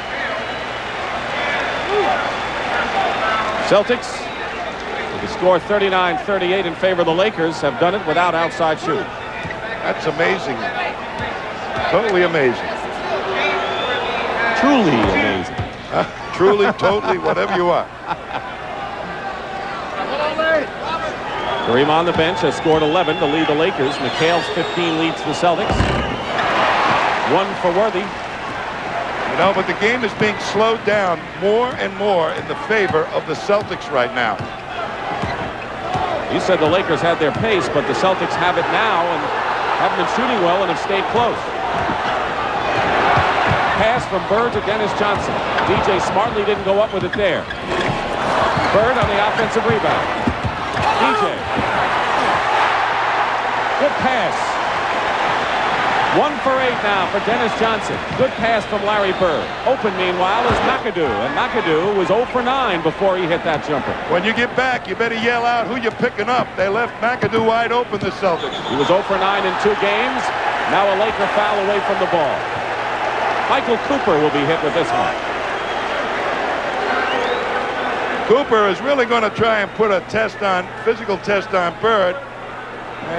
Celtics, with the score 39-38 in favor of the Lakers, have done it without outside shooting. That's amazing. Totally amazing. Truly amazing. Truly, totally, whatever you are. Kareem on the bench has scored 11 to lead the Lakers. McHale's 15 leads the Celtics. 1 for Worthy. You know, but the game is being slowed down more and more in the favor of the Celtics right now. You said the Lakers had their pace, but the Celtics have it now and haven't been shooting well and have stayed close. Pass from Bird to Dennis Johnson. DJ smartly didn't go up with it there. Bird on the offensive rebound. DJ. Good pass. 1 for 8 now for Dennis Johnson. Good pass from Larry Bird. Open, meanwhile, is McAdoo. And McAdoo was 0 for 9 before he hit that jumper. When you get back, you better yell out who you're picking up. They left McAdoo wide open, the Celtics. He was 0 for 9 in 2 games. Now a Laker foul away from the ball. Michael Cooper will be hit with this one. Cooper is really going to try and put a physical test on Bird.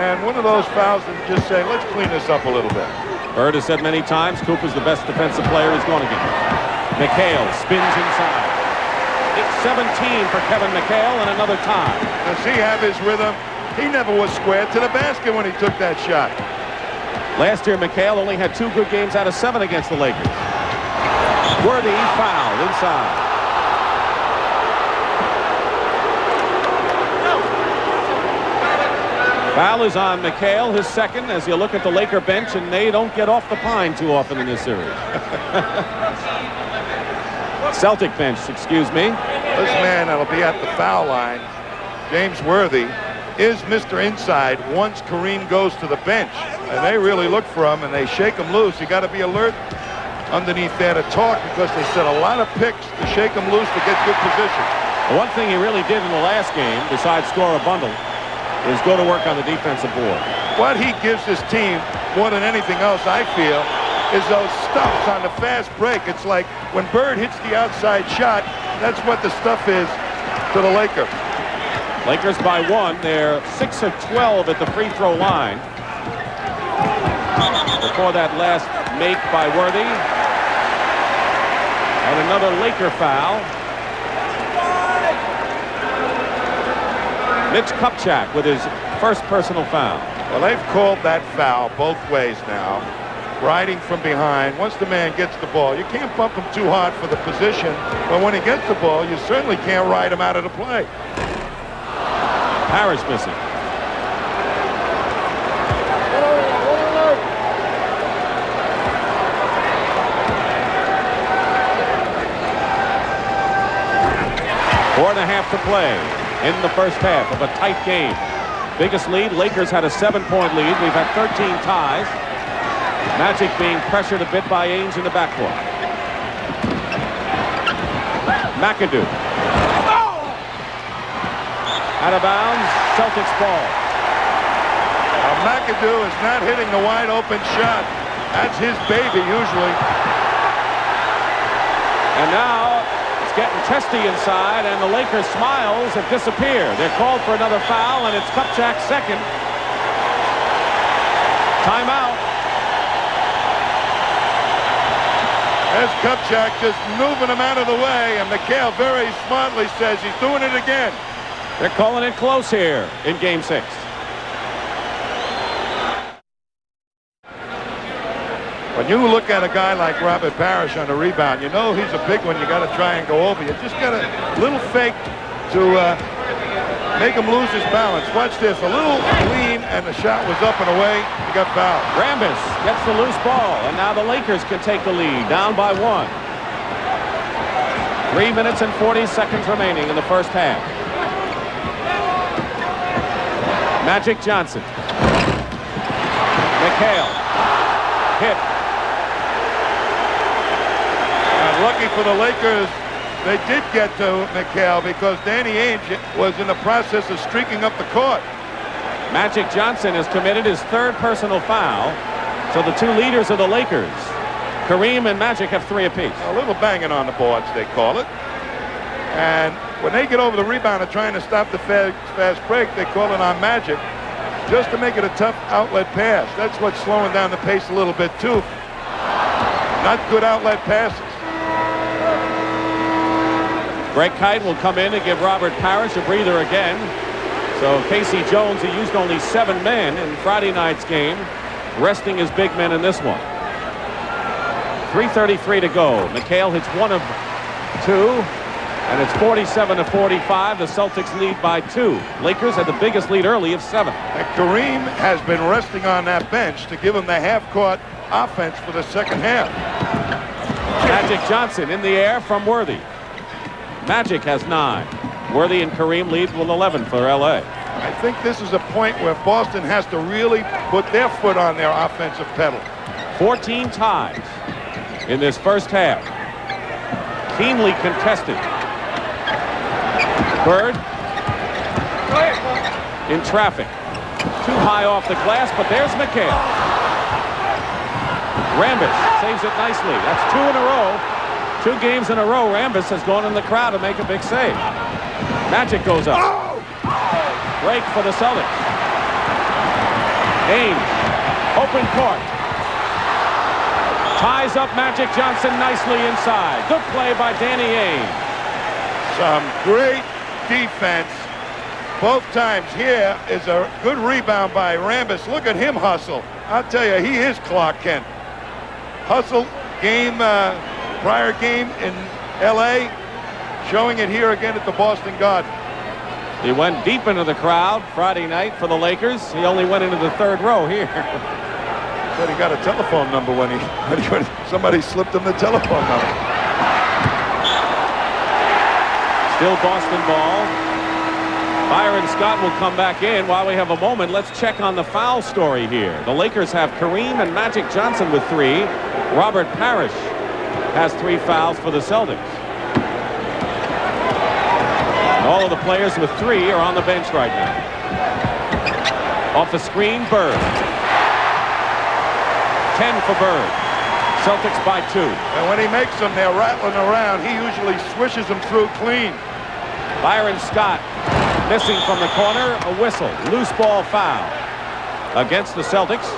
And one of those fouls that just say, let's clean this up a little bit. Bird has said many times Cooper's the best defensive player he's going to get. McHale spins inside. It's 17 for Kevin McHale and another tie. Does he have his rhythm? He never was squared to the basket when he took that shot. Last year, McHale only had 2 good games out of 7 against the Lakers. Worthy fouled inside. Foul is on McHale, his second, as you look at the Laker bench, and they don't get off the pine too often in this series. Celtic bench, excuse me. This man that'll be at the foul line, James Worthy, is Mr. Inside once Kareem goes to the bench. And they really look for him, and they shake him loose. You got to be alert underneath there to talk, because they set a lot of picks to shake him loose to get good position. The one thing he really did in the last game, besides score a bundle, is go to work on the defensive board. What he gives his team more than anything else, I feel, is those stuffs on the fast break. It's like when Bird hits the outside shot, that's what the stuff is to the Lakers. Lakers by 1. They're 6 of 12 at the free throw line. Before that last make by Worthy. And another Laker foul. Mitch Kupchak with his first personal foul. Well, they've called that foul both ways now. Riding from behind. Once the man gets the ball, you can't bump him too hard for the position, but when he gets the ball, you certainly can't ride him out of the play. Parish missing. Four and a half to play in the first half of a tight game. Biggest lead, Lakers had a 7-point lead. We've had 13 ties. Magic being pressured a bit by Ainge in the backcourt. McAdoo. Out of bounds, Celtics ball. McAdoo is not hitting the wide open shot. That's his baby usually. And now it's getting testy inside, and the Lakers' smiles have disappeared. They're called for another foul, and it's Kupchak's second. Timeout. There's Kupchak just moving him out of the way, and McHale very smartly says he's doing it again. They're calling it close here in Game 6. When you look at a guy like Robert Parish on the rebound, you know he's a big one. You got to try and go over. You just got a little fake to make him lose his balance. Watch this. A little lean, and the shot was up and away. He got fouled. Rambis gets the loose ball, and now the Lakers can take the lead, down by 1. 3 minutes and 40 seconds remaining in the first half. Magic Johnson. McHale. Hit. And lucky for the Lakers, they did get to McHale because Danny Ainge was in the process of streaking up the court. Magic Johnson has committed his third personal foul. So the two leaders of the Lakers, Kareem and Magic, have 3 apiece. A little banging on the boards, they call it. And when they get over the rebound and trying to stop the fast break, they call it on Magic just to make it a tough outlet pass. That's what's slowing down the pace a little bit, too. Not good outlet passes. Greg Kite will come in and give Robert Parish a breather again. So Casey Jones, who used only 7 men in Friday night's game, resting his big men in this one. 3:33 to go. McHale hits 1 of 2, and it's 47-45. The Celtics lead by 2. Lakers had the biggest lead early of 7. And Kareem has been resting on that bench to give him the half-court offense for the second half. Magic Johnson in the air from Worthy. Magic has 9. Worthy and Kareem lead with 11 for L.A. I think this is a point where Boston has to really put their foot on their offensive pedal. 14 ties in this first half. Keenly contested. Bird in traffic. Too high off the glass, but there's McHale. Rambis saves it nicely. That's 2 in a row. 2 games in a row, Rambis has gone in the crowd to make a big save. Magic goes up. Break for the Celtics. Ainge, open court. Ties up Magic Johnson nicely inside. Good play by Danny Ainge. Some great defense both times. Here is a good rebound by Rambis. Look at him hustle. I'll tell you, he is Clark Kent. Hustle game, prior game in L.A., showing it here again at the Boston Garden. He went deep into the crowd Friday night for the Lakers. He only went into the 3rd row here. But he got a telephone number when somebody slipped him the telephone number. Still Boston ball. Byron Scott will come back in. While we have a moment, let's check on the foul story here. The Lakers have Kareem and Magic Johnson with 3. Robert Parish has 3 fouls for the Celtics. All of the players with 3 are on the bench right now. Off the screen, Bird. 10 for Bird. Celtics by 2. And when he makes them, they're rattling around. He usually swishes them through clean. Byron Scott missing from the corner. A whistle. Loose ball foul against the Celtics.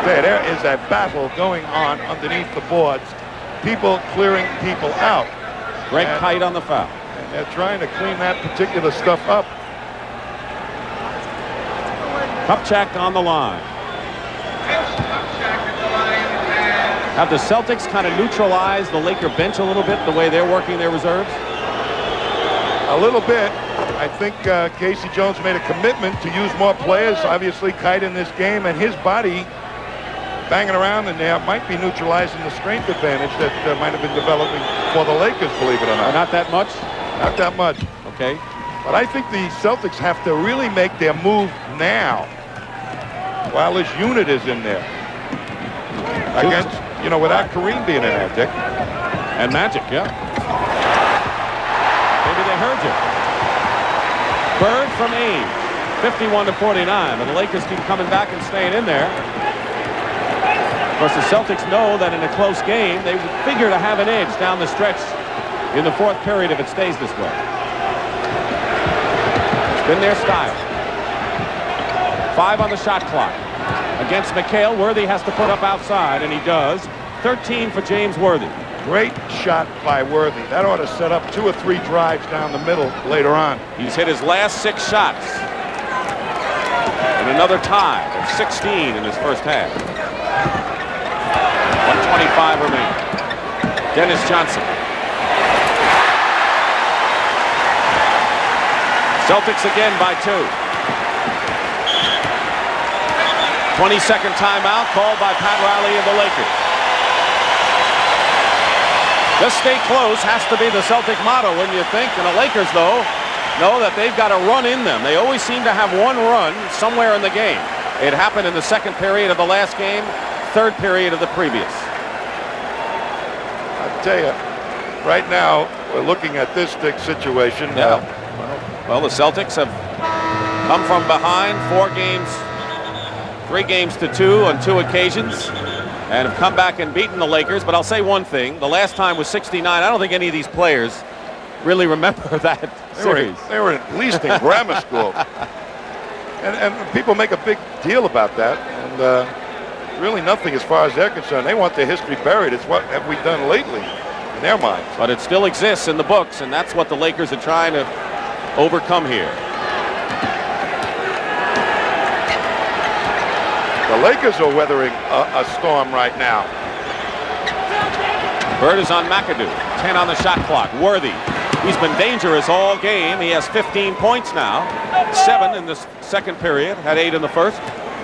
There is a battle going on underneath the boards. People clearing people out. Greg Kite on the foul. And they're trying to clean that particular stuff up. Kupchak on the line. Have the Celtics kind of neutralized the Laker bench a little bit, the way they're working their reserves? A little bit. I think Casey Jones made a commitment to use more players. Obviously, Kite in this game, and his body banging around in there might be neutralizing the strength advantage that might have been developing for the Lakers, believe it or not. Not that much? Not that much. Okay. But I think the Celtics have to really make their move now while this unit is in there. Against, you know, without Kareem being in there, Dick. And Magic, yeah. Maybe they heard you. Bird from Ames, 51-49, and the Lakers keep coming back and staying in there. Of course, the Celtics know that in a close game, they would figure to have an edge down the stretch in the fourth period if it stays this way. It's been their style. 5 on the shot clock. Against McHale, Worthy has to put up outside, and he does. 13 for James Worthy. Great shot by Worthy. That ought to set up 2 or 3 drives down the middle later on. He's hit his last 6 shots. And another tie of 16 in his first half. 125 remaining. Dennis Johnson. Celtics again by 2. 20-second timeout called by Pat Riley of the Lakers. Just stay close has to be the Celtic motto, wouldn't you think? And the Lakers, though, know that they've got a run in them. They always seem to have one run somewhere in the game. It happened in the second period of the last game, third period of the previous. I'll tell you, right now, we're looking at this situation. Yeah. Well, the Celtics have come from behind 3 games to 2 on 2 occasions, and have come back and beaten the Lakers. But I'll say one thing. The last time was 69. I don't think any of these players really remember that series. They were at least in grammar school. And people make a big deal about that. And really nothing as far as they're concerned. They want their history buried. It's what have we done lately in their minds. But it still exists in the books, and that's what the Lakers are trying to overcome here. The Lakers are weathering a storm right now. Bird is on McAdoo. 10 on the shot clock. Worthy. He's been dangerous all game. He has 15 points now. 7 in the second period. Had 8 in the first.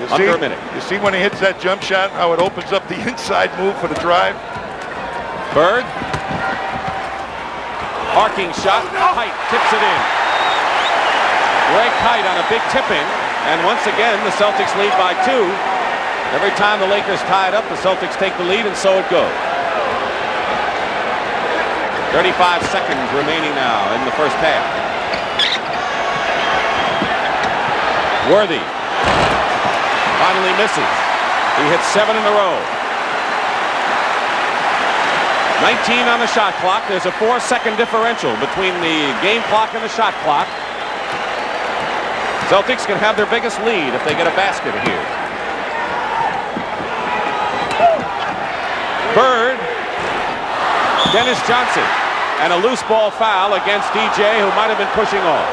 Under a minute. You see when he hits that jump shot, how it opens up the inside move for the drive? Bird. Arcing shot. Kite tips it in. Greg Kite on a big tip in. And once again, the Celtics lead by 2. Every time the Lakers tie it up, the Celtics take the lead, and so it goes. 35 seconds remaining now in the first half. Worthy finally misses. He hits 7 in a row. 19 on the shot clock. There's a 4-second differential between the game clock and the shot clock. Celtics can have their biggest lead if they get a basket here. Bird, Dennis Johnson, and a loose ball foul against DJ, who might have been pushing off.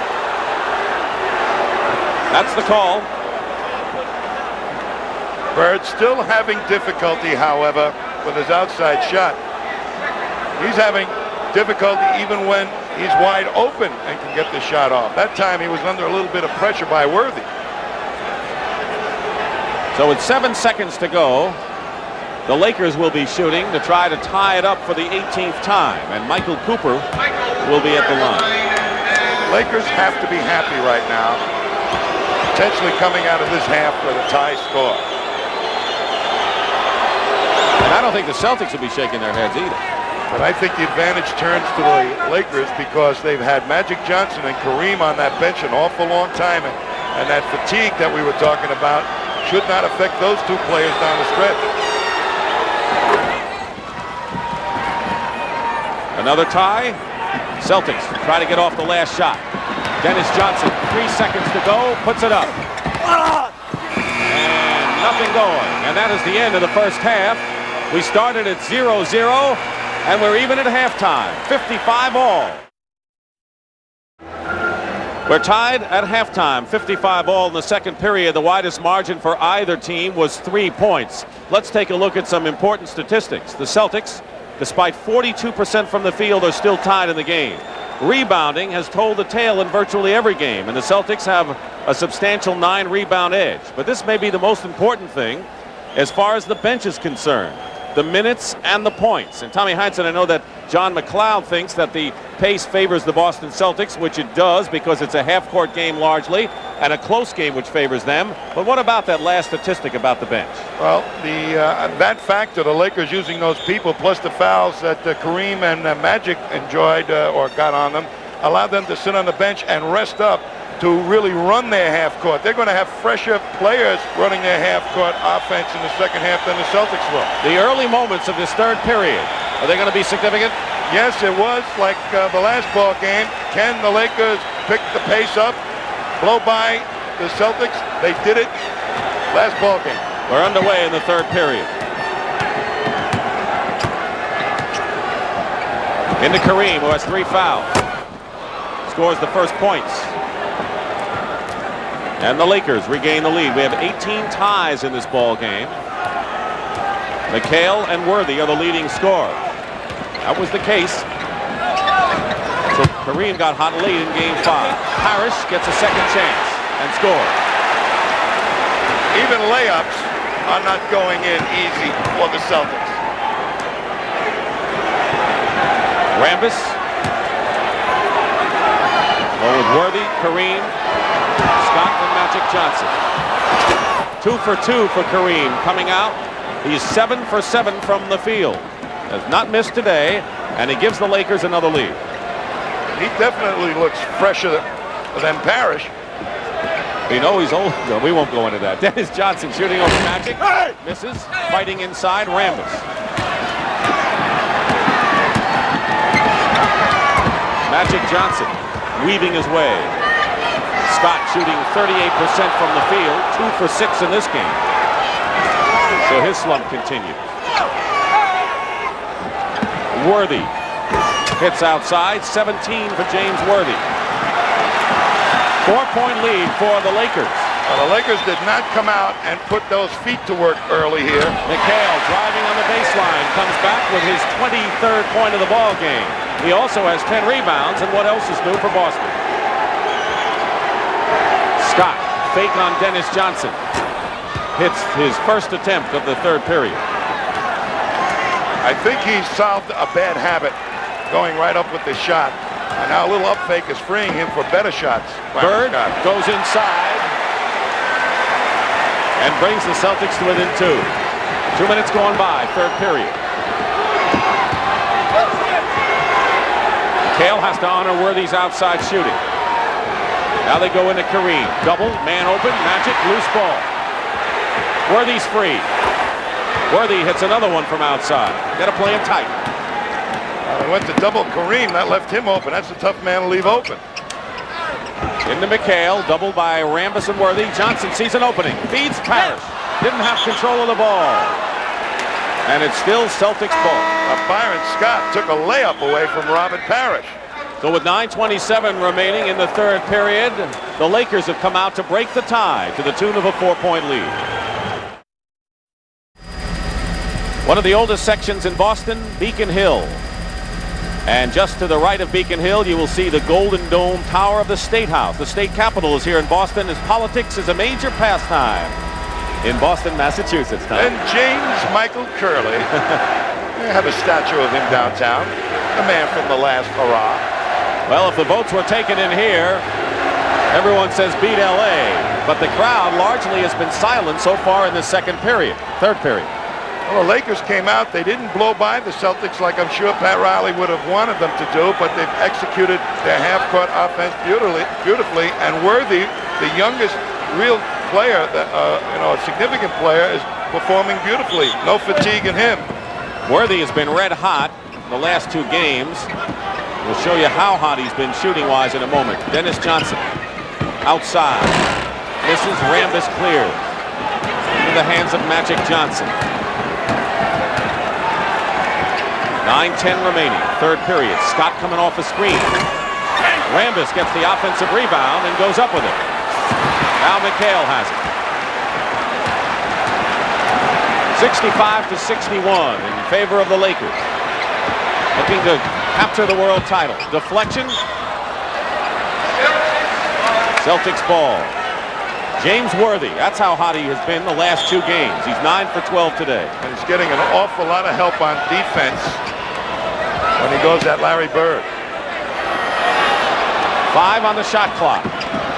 That's the call. Bird still having difficulty, however, with his outside shot. He's having difficulty even when he's wide open and can get the shot off. That time he was under a little bit of pressure by Worthy. So with 7 seconds to go, the Lakers will be shooting to try to tie it up for the 18th time, and Michael Cooper will be at the line. Lakers have to be happy right now, potentially coming out of this half with a tie score. And I don't think the Celtics will be shaking their heads either. But I think the advantage turns to the Lakers because they've had Magic Johnson and Kareem on that bench an awful long time, and that fatigue that we were talking about should not affect those 2 players down the stretch. Another tie. Celtics try to get off the last shot. Dennis Johnson, 3 seconds to go, puts it up. And nothing going. And that is the end of the first half. We started at 0-0, and we're even at halftime. 55 all. We're tied at halftime, 55 all in the second period. The widest margin for either team was 3 points. Let's take a look at some important statistics. The Celtics, despite 42% from the field, are still tied in the game. Rebounding has told the tale in virtually every game, and the Celtics have a substantial 9 rebound edge. But this may be the most important thing as far as the bench is concerned. The minutes and the points. And Tommy Heinsohn, I know that John McHale thinks that the pace favors the Boston Celtics, which it does because it's a half-court game largely and a close game which favors them. But what about that last statistic about the bench? Well, that factor, the Lakers using those people, plus the fouls that Kareem and Magic enjoyed or got on them, allowed them to sit on the bench and rest up to really run their half-court. They're going to have fresher players running their half-court offense in the second half than the Celtics will. The early moments of this third period, are they going to be significant? Yes, it was like the last ball game. Can the Lakers pick the pace up, blow by the Celtics? They did it last ball game. We're underway in the third period. Into Kareem, who has 3 fouls. Scores the first points. And the Lakers regain the lead. We have 18 ties in this ball game. McHale and Worthy are the leading scorers. That was the case. So Kareem got hot late in game 5. Parish gets a second chance and scores. Even layups are not going in easy for the Celtics. Rambis. Well, with Worthy, Kareem, Scott, and Magic Johnson. 2 for 2 for Kareem coming out. He's 7 for 7 from the field. Has not missed today, and he gives the Lakers another lead. He definitely looks fresher than Parish. You know he's old. No, we won't go into that. Dennis Johnson shooting over Magic. Misses. Fighting inside. Rambis. Magic Johnson weaving his way. Scott shooting 38% from the field. 2 for 6 in this game. So his slump continues. Worthy hits outside. 17 for James Worthy. 4-point lead for the Lakers. Well, the Lakers did not come out and put those feet to work early here. McHale driving on the baseline comes back with his 23rd point of the ball game. He also has 10 rebounds, and what else is new for Boston? Scott, fake on Dennis Johnson. Hits his first attempt of the third period. I think he solved a bad habit, going right up with the shot. And now a little up fake is freeing him for better shots. Bird goes inside and brings the Celtics to within 2. 2 minutes going by, third period. McHale has to honor Worthy's outside shooting. Now they go into Kareem. Double, man open, Magic, loose ball. Worthy's free. Worthy hits another one from outside. Got to play him tight. He went to double Kareem. That left him open. That's a tough man to leave open. Into McHale. Double by Rambis and Worthy. Johnson sees an opening. Feeds Parish. Didn't have control of the ball. And it's still Celtics ball. Byron Scott took a layup away from Robert Parish. So with 9:27 remaining in the third period, the Lakers have come out to break the tie to the tune of a 4-point lead. One of the oldest sections in Boston, Beacon Hill. And just to the right of Beacon Hill, you will see the Golden Dome Tower of the State House. The state capitol is here in Boston, as politics is a major pastime in Boston, Massachusetts. And James Michael Curley. They have a statue of him downtown. The man from the last hurrah. Well, if the votes were taken in here, everyone says beat LA. But the crowd largely has been silent so far in the third period. Well, the Lakers came out. They didn't blow by the Celtics like I'm sure Pat Riley would have wanted them to do, but they've executed their half-court offense beautifully. And Worthy, the youngest real player, a significant player, is performing beautifully. No fatigue in him. Worthy has been red hot the last 2 games. We'll show you how hot he's been shooting-wise in a moment. Dennis Johnson outside. Misses. Rambis clears. Into the hands of Magic Johnson. 9:10 remaining. Third period. Scott coming off a screen. Rambis gets the offensive rebound and goes up with it. Now McHale has it. 65-61 in favor of the Lakers. Looking to capture the world title. Deflection. Celtics ball. James Worthy. That's how hot he has been the last 2 games. He's 9 for 12 today. And he's getting an awful lot of help on defense when he goes at Larry Bird. 5 on the shot clock.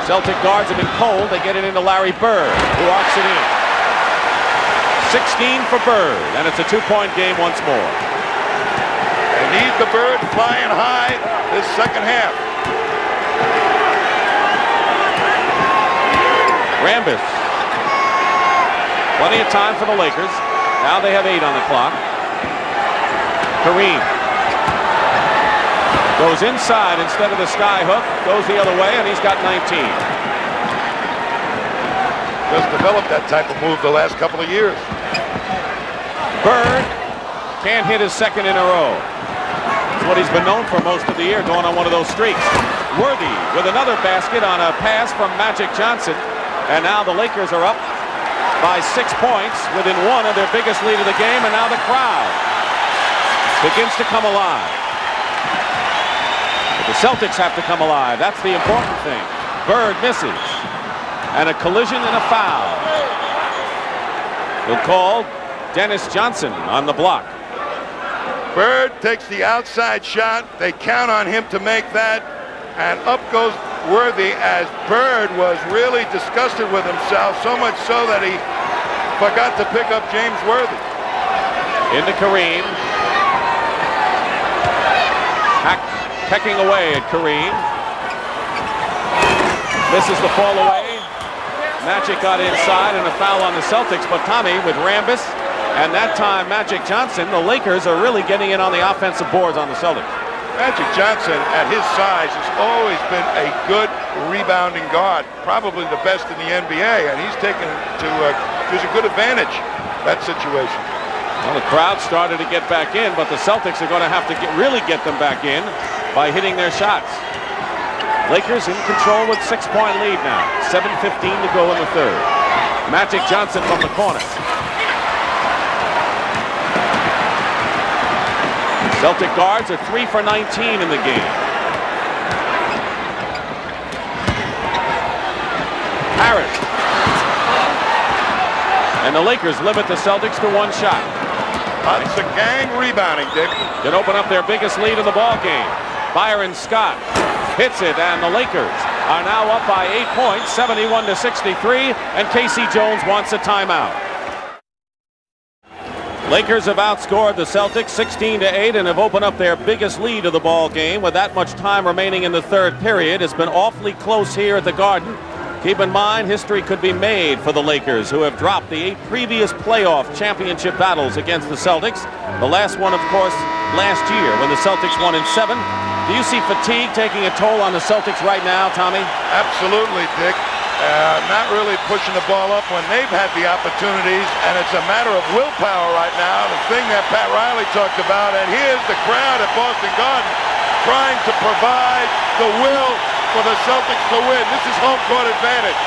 Celtic guards have been cold. They get it into Larry Bird, who arcs it in. 16 for Bird, and it's a 2-point game once more. They need the Bird flying high this second half. Rambis. Plenty of time for the Lakers. Now they have 8 on the clock. Kareem goes inside instead of the sky hook. Goes the other way, and he's got 19. Just developed that type of move the last couple of years. Bird can't hit his second in a row. That's what he's been known for most of the year, going on one of those streaks. Worthy with another basket on a pass from Magic Johnson. And now the Lakers are up by 6 points within 1 of their biggest lead of the game. And now the crowd begins to come alive. But the Celtics have to come alive. That's the important thing. Bird misses. And a collision and a foul. He'll call Dennis Johnson on the block. Bird takes the outside shot. They count on him to make that. And up goes Worthy as Bird was really disgusted with himself, so much so that he forgot to pick up James Worthy. Into Kareem. Pecking away at Kareem. Misses the fall away. Magic got inside and a foul on the Celtics, but Tommy with Rambis and that time Magic Johnson, the Lakers are really getting in on the offensive boards on the Celtics. Magic Johnson, at his size, has always been a good rebounding guard, probably the best in the NBA, and he's taken to a good advantage that situation. Well, the crowd started to get back in, but the Celtics are going to have to really get them back in by hitting their shots. Lakers in control with 6-point lead now. 7:15 to go in the third. Magic Johnson from the corner. Celtic guards are 3 for 19 in the game. Parish. And the Lakers limit the Celtics to 1 shot. Lots of gang rebounding, Dick. Can open up their biggest lead in the ball game. Byron Scott hits it, and the Lakers are now up by 8 points, 71-63, and Casey Jones wants a timeout. Lakers have outscored the Celtics 16-8 and have opened up their biggest lead of the ball game with that much time remaining in the third period. It's been awfully close here at the Garden. Keep in mind, history could be made for the Lakers, who have dropped the 8 previous playoff championship battles against the Celtics. The last one, of course, last year when the Celtics won in 7. Do you see fatigue taking a toll on the Celtics right now, Tommy? Absolutely, Dick. Not really pushing the ball up when they've had the opportunities, and it's a matter of willpower right now, the thing that Pat Riley talked about. And here's the crowd at Boston Garden trying to provide the will for the Celtics to win. This is home court advantage.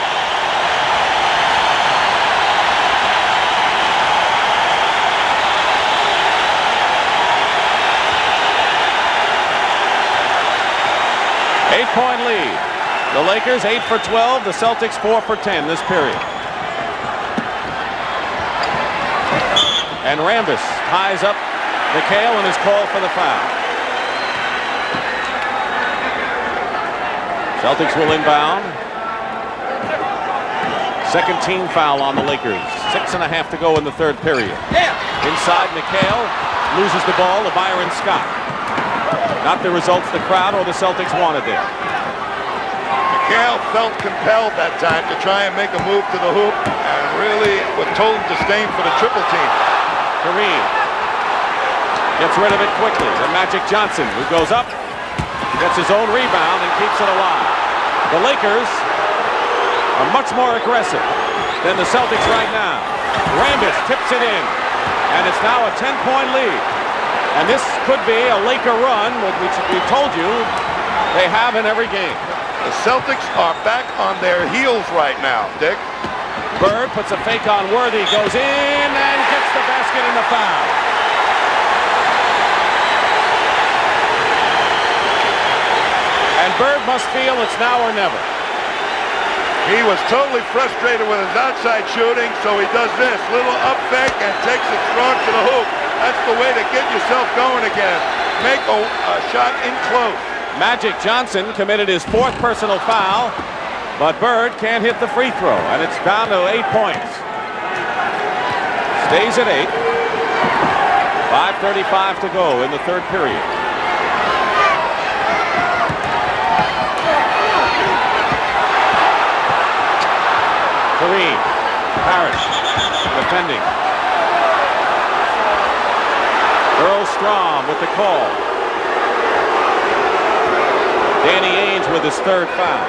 Eight-point lead. The Lakers 8 for 12. The Celtics 4 for 10 this period. And Rambis ties up McHale and is called for the foul. Celtics will inbound. Second team foul on the Lakers. 6.5 to go in the third period. Inside, McHale loses the ball to Byron Scott. Not the results the crowd or the Celtics wanted there. McHale felt compelled that time to try and make a move to the hoop, and really with total disdain for the triple team. Kareem gets rid of it quickly. And Magic Johnson, who goes up, gets his own rebound and keeps it alive. The Lakers are much more aggressive than the Celtics right now. Rambis tips it in, and it's now a 10-point lead. And this could be a Laker run, which we told you They have in every game. The Celtics are back on their heels right now, Dick. Bird puts a fake on Worthy, goes in and gets the basket and the foul. And Bird must feel it's now or never. He was totally frustrated with his outside shooting, so he does this. Little up fake and takes it strong to the hoop. That's the way to get yourself going again. Make a shot in close. Magic Johnson committed his 4th personal foul, but Bird can't hit the free throw, and it's down to 8 points. Stays at 8. 5:35 to go in the 3rd period. Kareem, Parish, defending. Earl Strom with the call. Danny Ainge with his 3rd foul.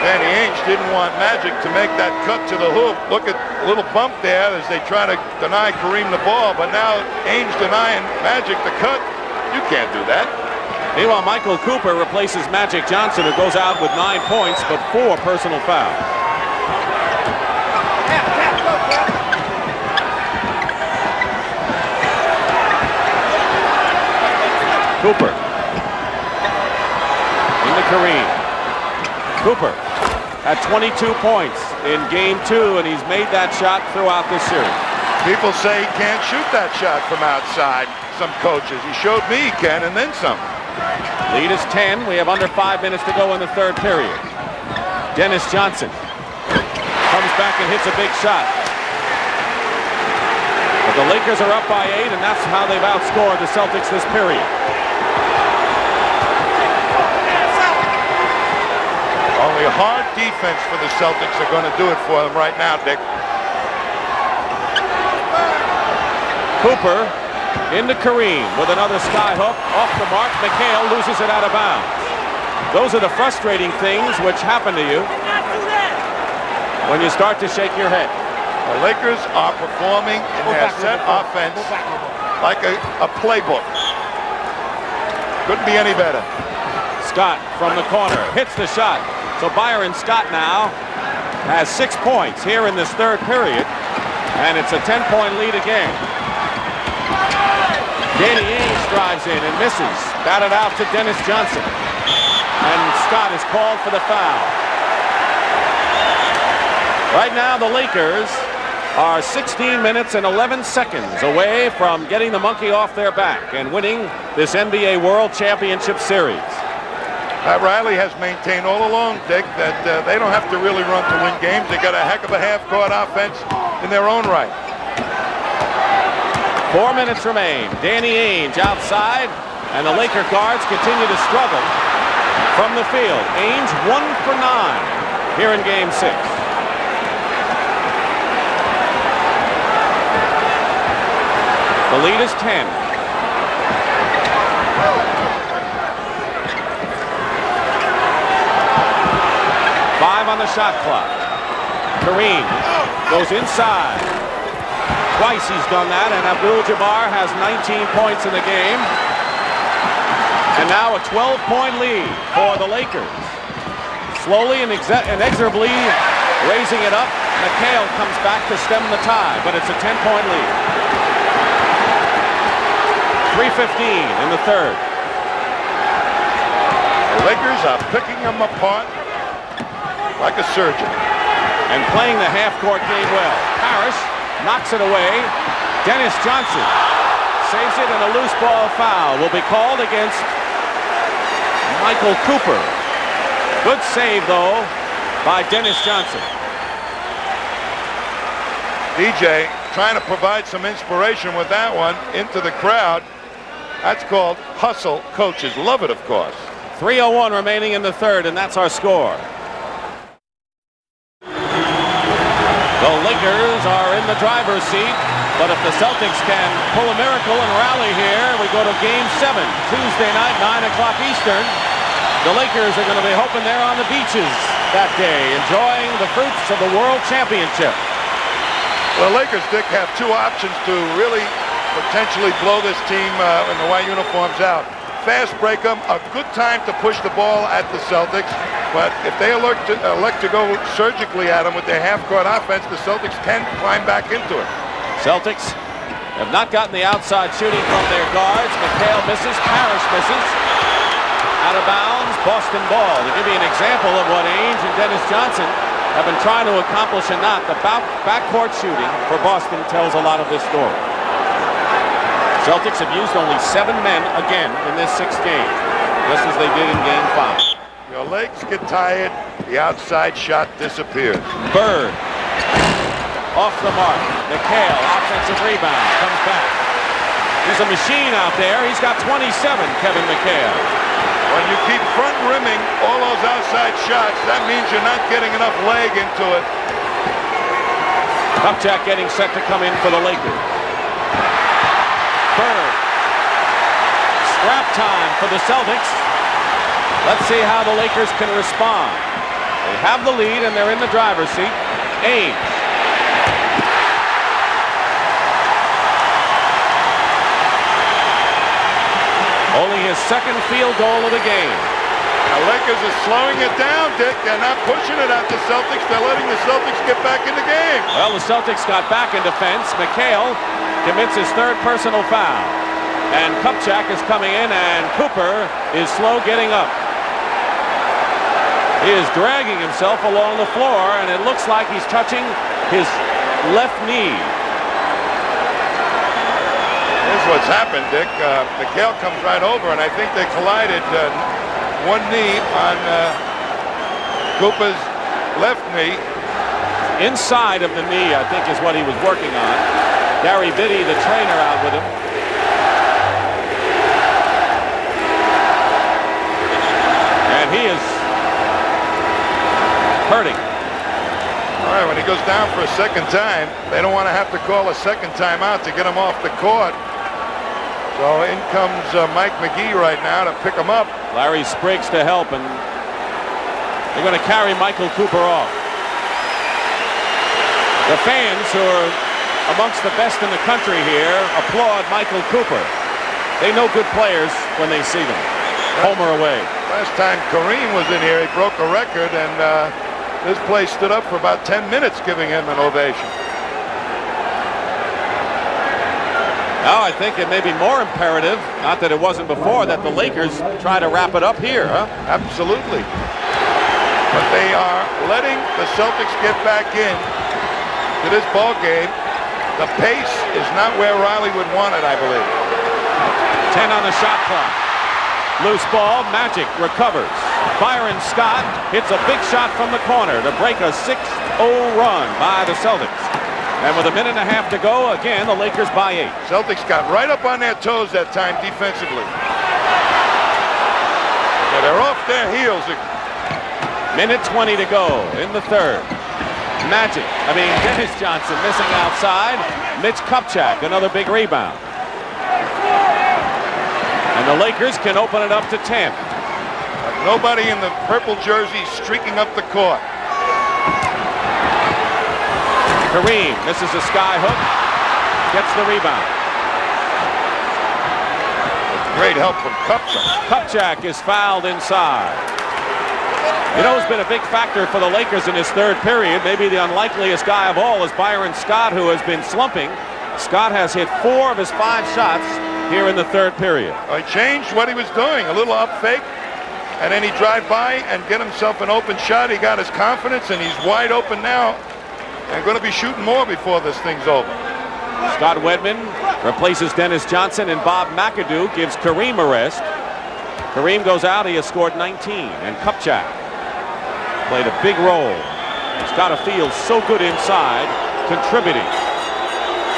Danny Ainge didn't want Magic to make that cut to the hoop. Look at a little bump there as they try to deny Kareem the ball, but now Ainge denying Magic the cut. You can't do that. Meanwhile, Michael Cooper replaces Magic Johnson, who goes out with 9 points, but 4 personal fouls. Cooper. Into Kareem. Cooper at 22 points in game 2, and he's made that shot throughout this series. People say he can't shoot that shot from outside, some coaches. He showed me he can, and then some. Lead is 10. We have under 5 minutes to go in the 3rd period. Dennis Johnson comes back and hits a big shot. But the Lakers are up by 8, and that's how they've outscored the Celtics this period. Only hard defense for the Celtics are going to do it for them right now, Dick. Cooper into Kareem with another sky hook. Off the mark. McHale loses it out of bounds. Those are the frustrating things which happen to you when you start to shake your head. The Lakers are performing in their set offense like a playbook. Couldn't be any better. Scott from the corner hits the shot. So Byron Scott now has 6 points here in this 3rd period, and it's a 10-point lead again. Danny Ainge drives in and misses. Batted out to Dennis Johnson. And Scott is called for the foul. Right now the Lakers are 16 minutes and 11 seconds away from getting the monkey off their back and winning this NBA World Championship Series. Pat Riley has maintained all along, Dick, that they don't have to really run to win games. They got a heck of a half-court offense in their own right. 4 minutes remain. Danny Ainge outside, and the Laker guards continue to struggle from the field. Ainge 1 for 9 here in game 6. The lead is 10. On the shot clock. Kareem goes inside. Twice he's done that, and Abdul-Jabbar has 19 points in the game. And now a 12-point lead for the Lakers. Slowly and inexorably raising it up. McHale comes back to stem the tie, but it's a 10-point lead. 3:15 in the 3rd. The Lakers are picking them apart like a surgeon. And playing the half-court game well. Parish knocks it away. Dennis Johnson saves it, and a loose ball foul will be called against Michael Cooper. Good save, though, by Dennis Johnson. DJ trying to provide some inspiration with that one into the crowd. That's called hustle. Coaches love it, of course. 3:01 remaining in the 3rd, and that's our score. The Lakers are in the driver's seat, but if the Celtics can pull a miracle and rally here, we go to game 7, Tuesday night, 9 o'clock Eastern. The Lakers are going to be hoping they're on the beaches that day, enjoying the fruits of the World Championship. Well, the Lakers, Dick, have 2 options to really potentially blow this team in the white uniforms out. fast break them. A good time to push the ball at the Celtics. But if they elect to go surgically at them with their half-court offense, the Celtics can climb back into it. Celtics have not gotten the outside shooting from their guards. McHale misses. Parish misses. Out of bounds. Boston ball. To give you an example of what Ainge and Dennis Johnson have been trying to accomplish or not, the backcourt shooting for Boston tells a lot of this story. Celtics have used only 7 men again in this 6th game, just as they did in Game 5. Your legs get tired, the outside shot disappears. Bird off the mark. McHale, offensive rebound, comes back. He's a machine out there. He's got 27, Kevin McHale. When you keep front rimming all those outside shots, that means you're not getting enough leg into it. Kupchak getting set to come in for the Lakers. Bird. Scrap time for the Celtics. Let's see how the Lakers can respond. They have the lead and they're in the driver's seat. Ainge. Only his 2nd field goal of the game. The Lakers are slowing it down, Dick. They're not pushing it at the Celtics. They're letting the Celtics get back in the game. Well, the Celtics got back in defense. McHale commits his 3rd personal foul. And Kupchak is coming in, and Cooper is slow getting up. He is dragging himself along the floor, and it looks like he's touching his left knee. Here's what's happened, Dick. McHale comes right over, and I think they collided. One knee on Cooper's left knee. Inside of the knee, I think, is what he was working on. Gary Biddy, the trainer, out with him. And he is hurting. All right, when he goes down for a 2nd time, they don't want to have to call a 2nd timeout to get him off the court. So in comes Mike McGee right now to pick him up. Larry Spriggs to help, and they're going to carry Michael Cooper off. The fans, who are amongst the best in the country here, applaud Michael Cooper. They know good players when they see them. Homer away. Last time Kareem was in here, he broke a record, and this place stood up for about 10 minutes giving him an ovation. Now I think it may be more imperative, not that it wasn't before, that the Lakers try to wrap it up here, huh? Absolutely. But they are letting the Celtics get back in to this ball game. The pace is not where Riley would want it, I believe. 10 on the shot clock. Loose ball, Magic recovers. Byron Scott hits a big shot from the corner to break a 6-0 run by the Celtics. And with a minute and a half to go, again, the Lakers by 8. Celtics got right up on their toes that time defensively. So they're off their heels. Minute 20 to go in the 3rd. Dennis Johnson missing outside. Mitch Kupchak, another big rebound. And the Lakers can open it up to 10. Nobody in the purple jersey streaking up the court. Kareem misses a sky hook, gets the rebound. Great help from Kupchak. Kupchak is fouled inside. You know who's been a big factor for the Lakers in this 3rd period, maybe the unlikeliest guy of all, is Byron Scott, who has been slumping. Scott has hit 4 of his 5 shots here in the 3rd period. He changed what he was doing, a little up fake, and then he drive by and get himself an open shot. He got his confidence, and he's wide open now. And going to be shooting more before this thing's over. Scott Wedman replaces Dennis Johnson, and Bob McAdoo gives Kareem a rest. Kareem goes out. He has scored 19. And Kupchak played a big role. Scott feels so good inside, contributing,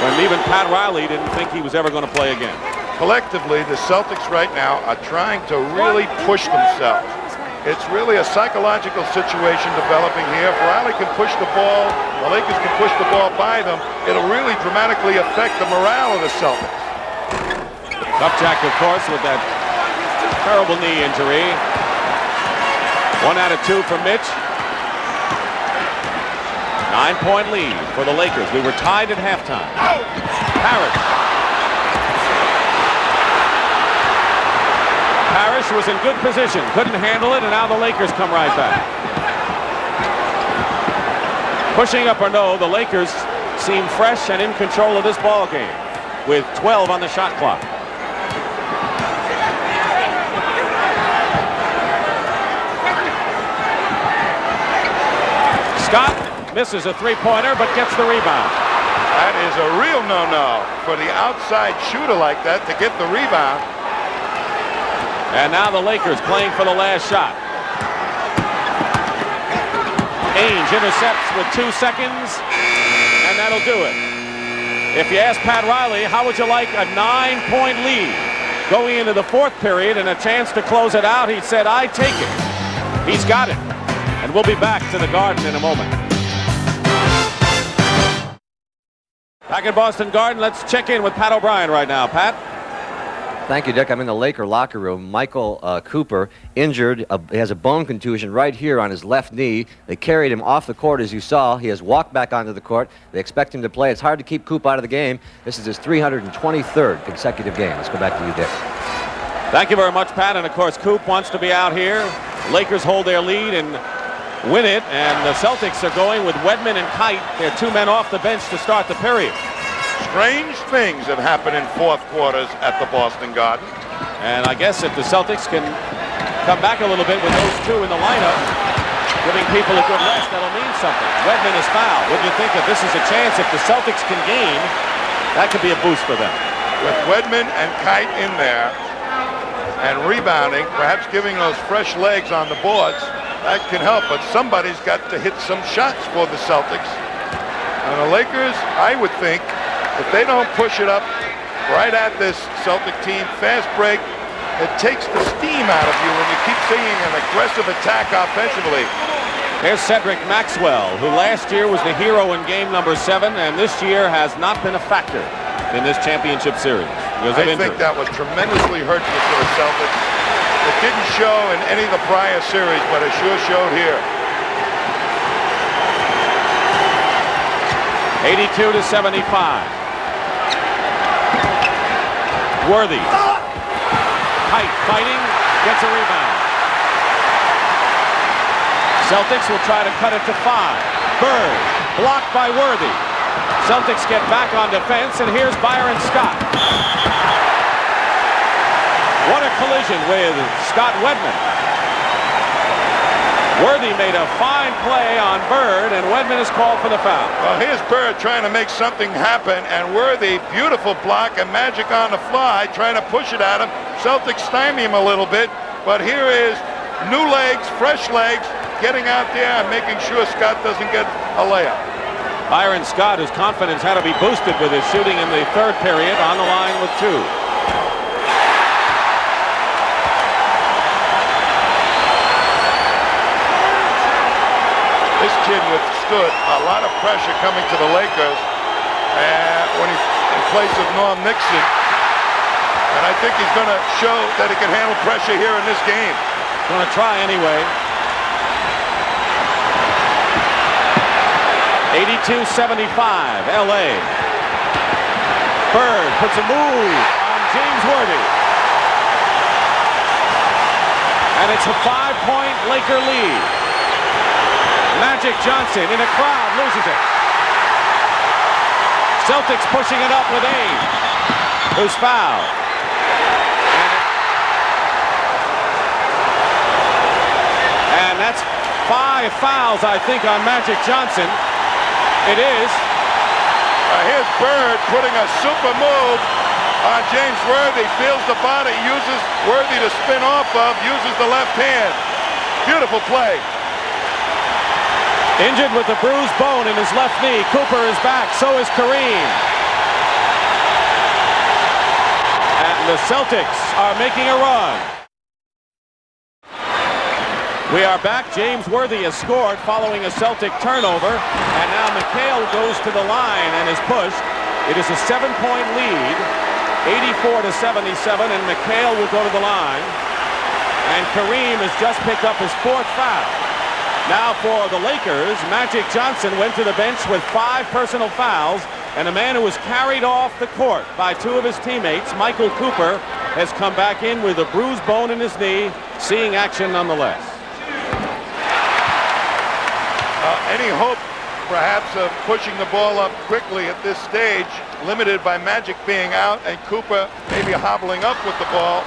when even Pat Riley didn't think he was ever going to play again. Collectively, the Celtics right now are trying to really push themselves. It's really a psychological situation developing here. If Riley can push the ball, the Lakers can push the ball by them, it'll really dramatically affect the morale of the Celtics. Kupchak, of course, with that terrible knee injury. 1 out of 2 for Mitch. 9-point lead for the Lakers. We were tied at halftime. Parish. Parish was in good position, couldn't handle it, and now the Lakers come right back. Pushing up or no, the Lakers seem fresh and in control of this ball game with 12 on the shot clock. Scott misses a three-pointer but gets the rebound. That is a real no-no for the outside shooter like that to get the rebound. And now the Lakers playing for the last shot. Ainge intercepts with 2 seconds, and that'll do it. If you ask Pat Riley, how would you like a 9-point lead going into the fourth period and a chance to close it out, he said, I take it. He's got it. And we'll be back to the Garden in a moment. Back at Boston Garden, let's check in with Pat O'Brien right now. Pat? Thank you, Dick. I'm in the Laker locker room. Michael Cooper, injured. He has a bone contusion right here on his left knee. They carried him off the court, as you saw. He has walked back onto the court. They expect him to play. It's hard to keep Coop out of the game. This is his 323rd consecutive game. Let's go back to you, Dick. Thank you very much, Pat. And, of course, Coop wants to be out here. Lakers hold their lead and win it. And the Celtics are going with Wedman and Kite. They're 2 men off the bench to start the period. Strange things have happened in fourth quarters at the Boston Garden. And I guess if the Celtics can come back a little bit with those 2 in the lineup, giving people a good rest, that'll mean something. Wedman is fouled. Wouldn't you think that this is a chance if the Celtics can gain, that could be a boost for them? With Wedman and Kite in there and rebounding, perhaps giving those fresh legs on the boards, that can help. But somebody's got to hit some shots for the Celtics. And the Lakers, I would think, if they don't push it up right at this Celtic team, fast break, it takes the steam out of you when you keep seeing an aggressive attack offensively. Here's Cedric Maxwell, who last year was the hero in game number 7, and this year has not been a factor in this championship series. I think that was tremendously hurtful for the Celtics. It didn't show in any of the prior series, but it sure showed here. 82-75. Worthy. Kite fighting, gets a rebound. Celtics will try to cut it to 5. Bird, blocked by Worthy. Celtics get back on defense, and here's Byron Scott. What a collision with Scott Wedman. Worthy made a fine play on Bird, and Wedman is called for the foul. Well, here's Bird trying to make something happen, and Worthy, beautiful block and magic on the fly, trying to push it at him. Celtics stymie him a little bit, but here is new legs, fresh legs, getting out there and making sure Scott doesn't get a layup. Byron Scott, whose confidence had to be boosted with his shooting in the third period, on the line with 2. This kid withstood a lot of pressure coming to the Lakers when he's in place of Norm Nixon. And I think he's going to show that he can handle pressure here in this game. Going to try anyway. 82-75, LA. Bird puts a move on James Worthy. And it's a 5-point Laker lead. Magic Johnson in a crowd loses it. Celtics pushing it up with Ainge, who's fouled. And that's 5 fouls, I think, on Magic Johnson. It is. Here's Bird putting a super move on James Worthy. Feels the body, uses Worthy to spin off of, uses the left hand. Beautiful play. Injured with a bruised bone in his left knee. Cooper is back. So is Kareem. And the Celtics are making a run. We are back. James Worthy has scored following a Celtic turnover. And now McHale goes to the line and is pushed. It is a 7-point lead. 84-77. And McHale will go to the line. And Kareem has just picked up his 4th foul. Now for the Lakers, Magic Johnson went to the bench with 5 personal fouls, and a man who was carried off the court by 2 of his teammates, Michael Cooper, has come back in with a bruised bone in his knee, seeing action nonetheless. Any hope, perhaps, of pushing the ball up quickly at this stage, limited by Magic being out and Cooper maybe hobbling up with the ball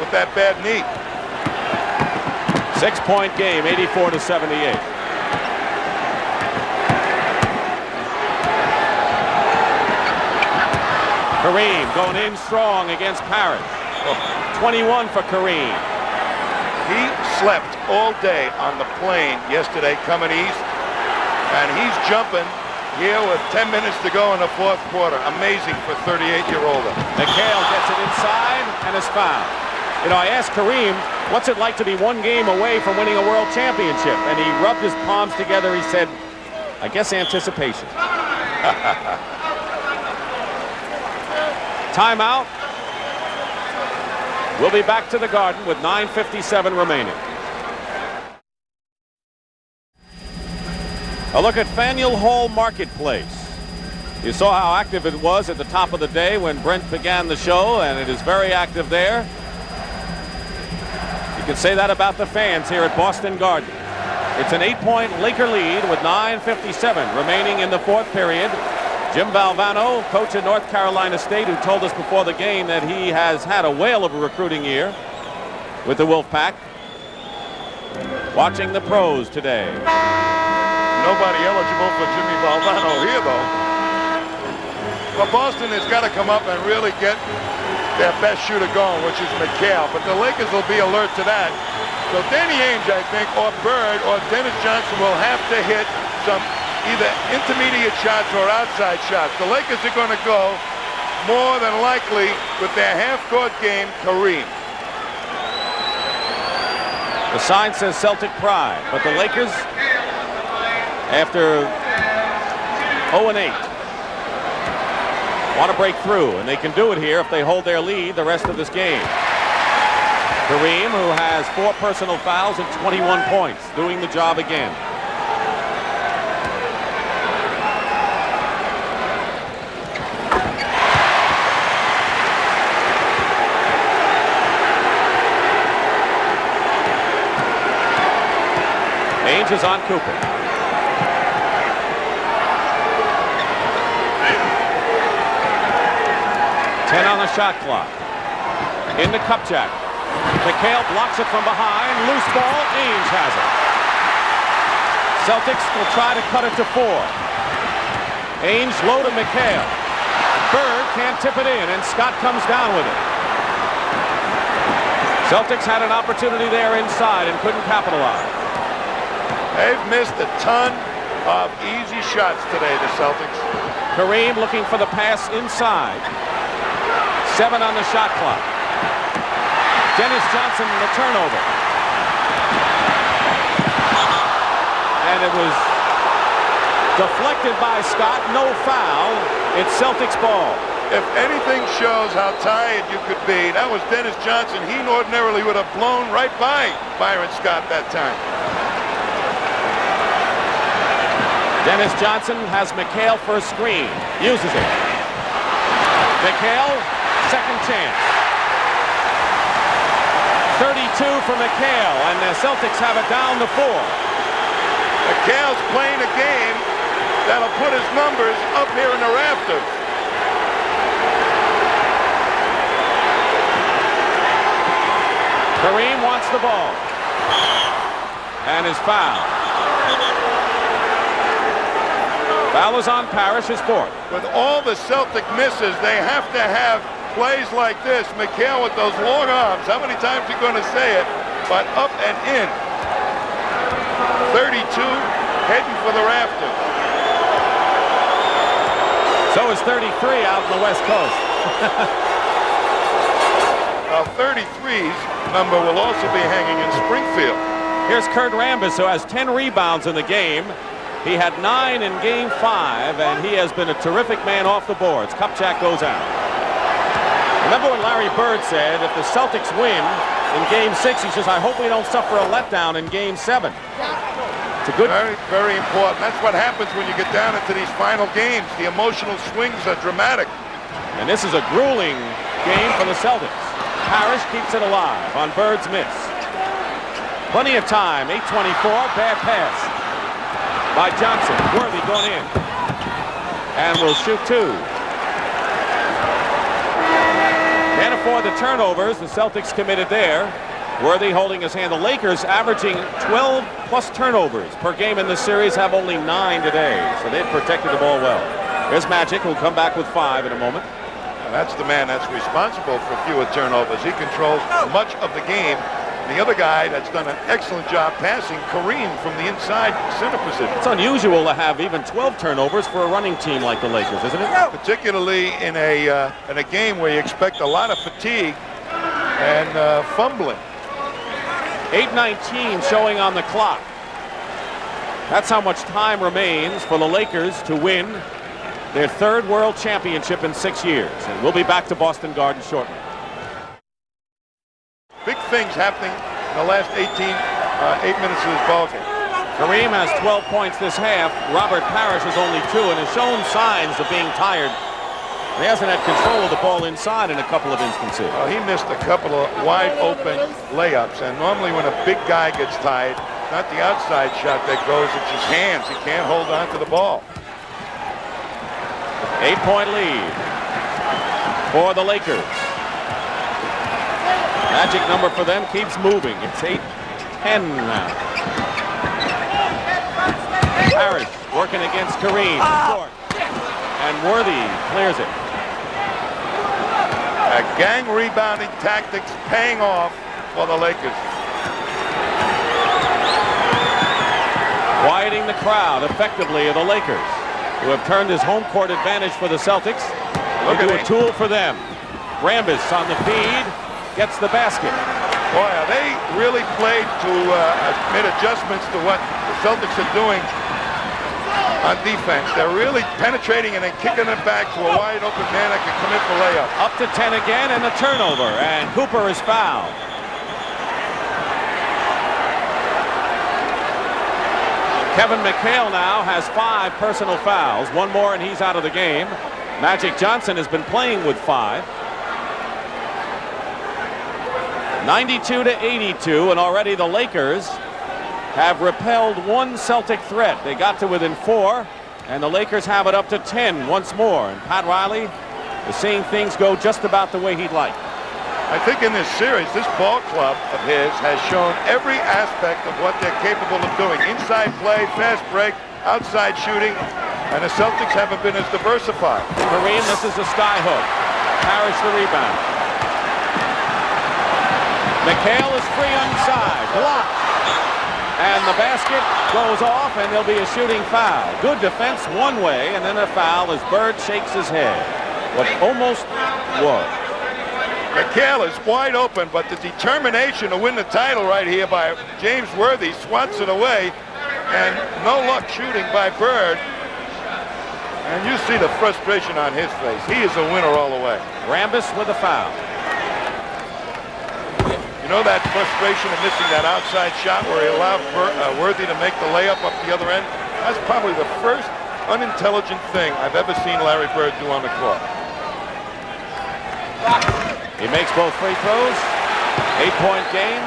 with that bad knee. 6-point game, 84-78. Kareem going in strong against Parish. 21 for Kareem. He slept all day on the plane yesterday coming east, and he's jumping here with 10 minutes to go in the fourth quarter. Amazing for 38-year-old. McHale gets it inside and is fouled. You know, I asked Kareem, what's it like to be one game away from winning a world championship? And he rubbed his palms together. He said, I guess anticipation. Timeout. We'll be back to the Garden with 9:57 remaining. A look at Faneuil Hall Marketplace. You saw how active it was at the top of the day when Brent began the show, and it is very active there. You can say that about the fans here at Boston Garden. It's an 8-point Laker lead with 9:57 remaining in the fourth period. Jim Valvano, coach at North Carolina State, who told us before the game that he has had a whale of a recruiting year with the Wolfpack. Watching the pros today. Nobody eligible for Jimmy Valvano here, though. Well, Boston has got to come up and really get their best shooter going, which is McHale. But the Lakers will be alert to that. So Danny Ainge, I think, or Bird, or Dennis Johnson will have to hit some either intermediate shots or outside shots. The Lakers are going to go more than likely with their half-court game, Kareem. The sign says Celtic pride, but the Lakers, after 0-8, want to break through, and they can do it here if they hold their lead the rest of this game. Kareem, who has 4 personal fouls and 21 points, doing the job again. Ainge is on Cooper. On the shot clock. Into Kupchak. McHale blocks it from behind. Loose ball. Ainge has it. Celtics will try to cut it to 4. Ainge low to McHale. Bird can't tip it in, and Scott comes down with it. Celtics had an opportunity there inside and couldn't capitalize. They've missed a ton of easy shots today, the Celtics. Kareem looking for the pass inside. 7 on the shot clock. Dennis Johnson the turnover. And it was deflected by Scott. No foul. It's Celtics ball. If anything shows how tired you could be, that was Dennis Johnson. He ordinarily would have blown right by Byron Scott that time. Dennis Johnson has McHale for a screen. Uses it. McHale, second chance. 32 for McHale, and the Celtics have it down to 4. McHale's playing a game that'll put his numbers up here in the rafters. Kareem wants the ball. And is fouled. Foul is on Parish, his 4th. With all the Celtic misses, they have to have plays like this. McHale with those long arms. How many times are you going to say it? But up and in. 32, heading for the rafters. So is 33 out on the West Coast. 33's number will also be hanging in Springfield. Here's Kurt Rambis, who has 10 rebounds in the game. He had 9 in Game 5, and he has been a terrific man off the boards. Kupchak goes out. Remember when Larry Bird said, if the Celtics win in Game 6, he says, I hope we don't suffer a letdown in Game 7. It's a good... Very, very important. That's what happens when you get down into these final games. The emotional swings are dramatic. And this is a grueling game for the Celtics. Parish keeps it alive on Bird's miss. Plenty of time. 8:24. Bad pass by Johnson. Worthy going in. And will shoot two. Can't afford the turnovers the Celtics committed there. Worthy holding his hand. The Lakers averaging 12 plus turnovers per game in this series, have only 9 today. So they've protected the ball well. There's Magic, who'll come back with 5 in a moment. That's the man that's responsible for fewer turnovers. He controls much of the game. The other guy that's done an excellent job passing, Kareem, from the inside center position. It's unusual to have even 12 turnovers for a running team like the Lakers, isn't it? Particularly in a game where you expect a lot of fatigue and fumbling. 8:19 showing on the clock. That's how much time remains for the Lakers to win their 3rd World Championship in 6 years. And we'll be back to Boston Garden shortly. Big things happening in the last 8 minutes of this ball game. Kareem has 12 points this half. Robert Parish has only 2 and has shown signs of being tired. He hasn't had control of the ball inside in a couple of instances. Well, he missed a couple of wide open layups, and normally when a big guy gets tired, not the outside shot that goes, it's his hands. He can't hold on to the ball. 8-point lead for the Lakers. Magic number for them keeps moving. It's 8-10 now. Parish working against Kareem. And Worthy clears it. Gang rebounding tactics paying off for the Lakers. Quieting the crowd effectively of the Lakers, who have turned his home court advantage for the Celtics into a tool for them. Rambis on the feed, gets the basket. Boy, they really played to made adjustments to what the Celtics are doing on defense. They're really penetrating and then kicking it back to a wide open man that can come in for layup. Up to 10 again and a turnover, and Cooper is fouled. Kevin McHale now has 5 personal fouls. 1 more and he's out of the game. Magic Johnson has been playing with 5. 92-82, and already the Lakers have repelled 1 Celtic threat. They got to within 4, and the Lakers have it up to 10 once more. And Pat Riley is seeing things go just about the way he'd like. I think in this series, this ball club of his has shown every aspect of what they're capable of doing. Inside play, fast break, outside shooting, and the Celtics haven't been as diversified. Kareem, this is a sky hook. Parish the rebound. McHale is free inside. Blocked. And the basket goes off, and there'll be a shooting foul. Good defense one way, and then a foul as Bird shakes his head. What almost was. McHale is wide open, but the determination to win the title right here by James Worthy swats it away, and no luck shooting by Bird. And you see the frustration on his face. He is a winner all the way. Rambis with a foul. You know that frustration of missing that outside shot where he allowed Worthy to make the layup up the other end? That's probably the first unintelligent thing I've ever seen Larry Bird do on the court. He makes both free throws. 8-point game.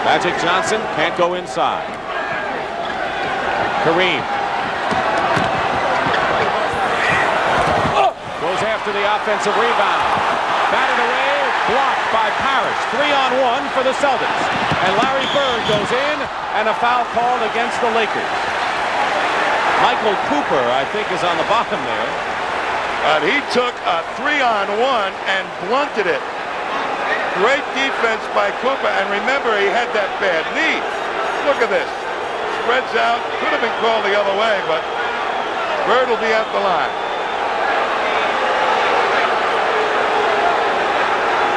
Magic Johnson can't go inside. Kareem goes after the offensive rebound. Batted away, blocked by Parish. 3-on-1 for the Celtics. And Larry Bird goes in, and a foul called against the Lakers. Michael Cooper, I think, is on the bottom there. He took a 3-on-1 and blunted it. Great defense by Cooper, and remember, he had that bad knee. Look at this. Spreads out. Could have been called the other way, but Bird will be at the line.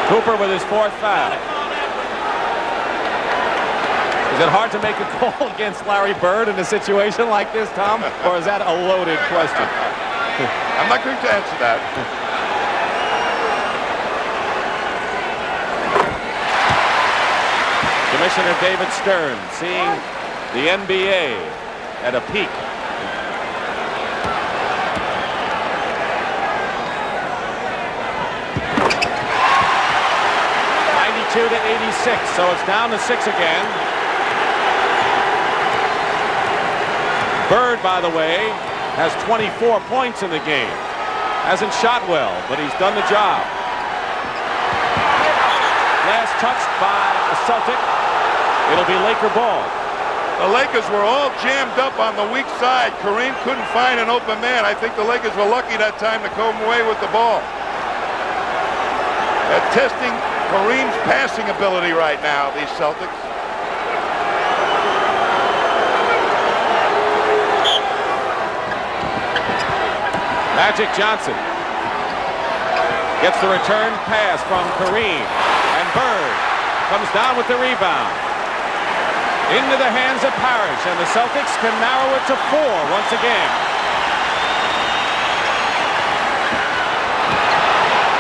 Cooper with his 4th foul. Is it hard to make a call against Larry Bird in a situation like this, Tom? Or is that a loaded question? I'm not going to answer that. Commissioner David Stern seeing the NBA at a peak. to 86, so it's down to 6 again. Bird, by the way, has 24 points in the game. Hasn't shot well, but he's done the job. Last touched by a Celtic. It'll be Laker ball. The Lakers were all jammed up on the weak side. Kareem couldn't find an open man. I think the Lakers were lucky that time to come away with the ball. They're testing Kareem's passing ability right now, these Celtics. Magic Johnson gets the return pass from Kareem, and Bird comes down with the rebound. Into the hands of Parish, and the Celtics can narrow it to 4 once again.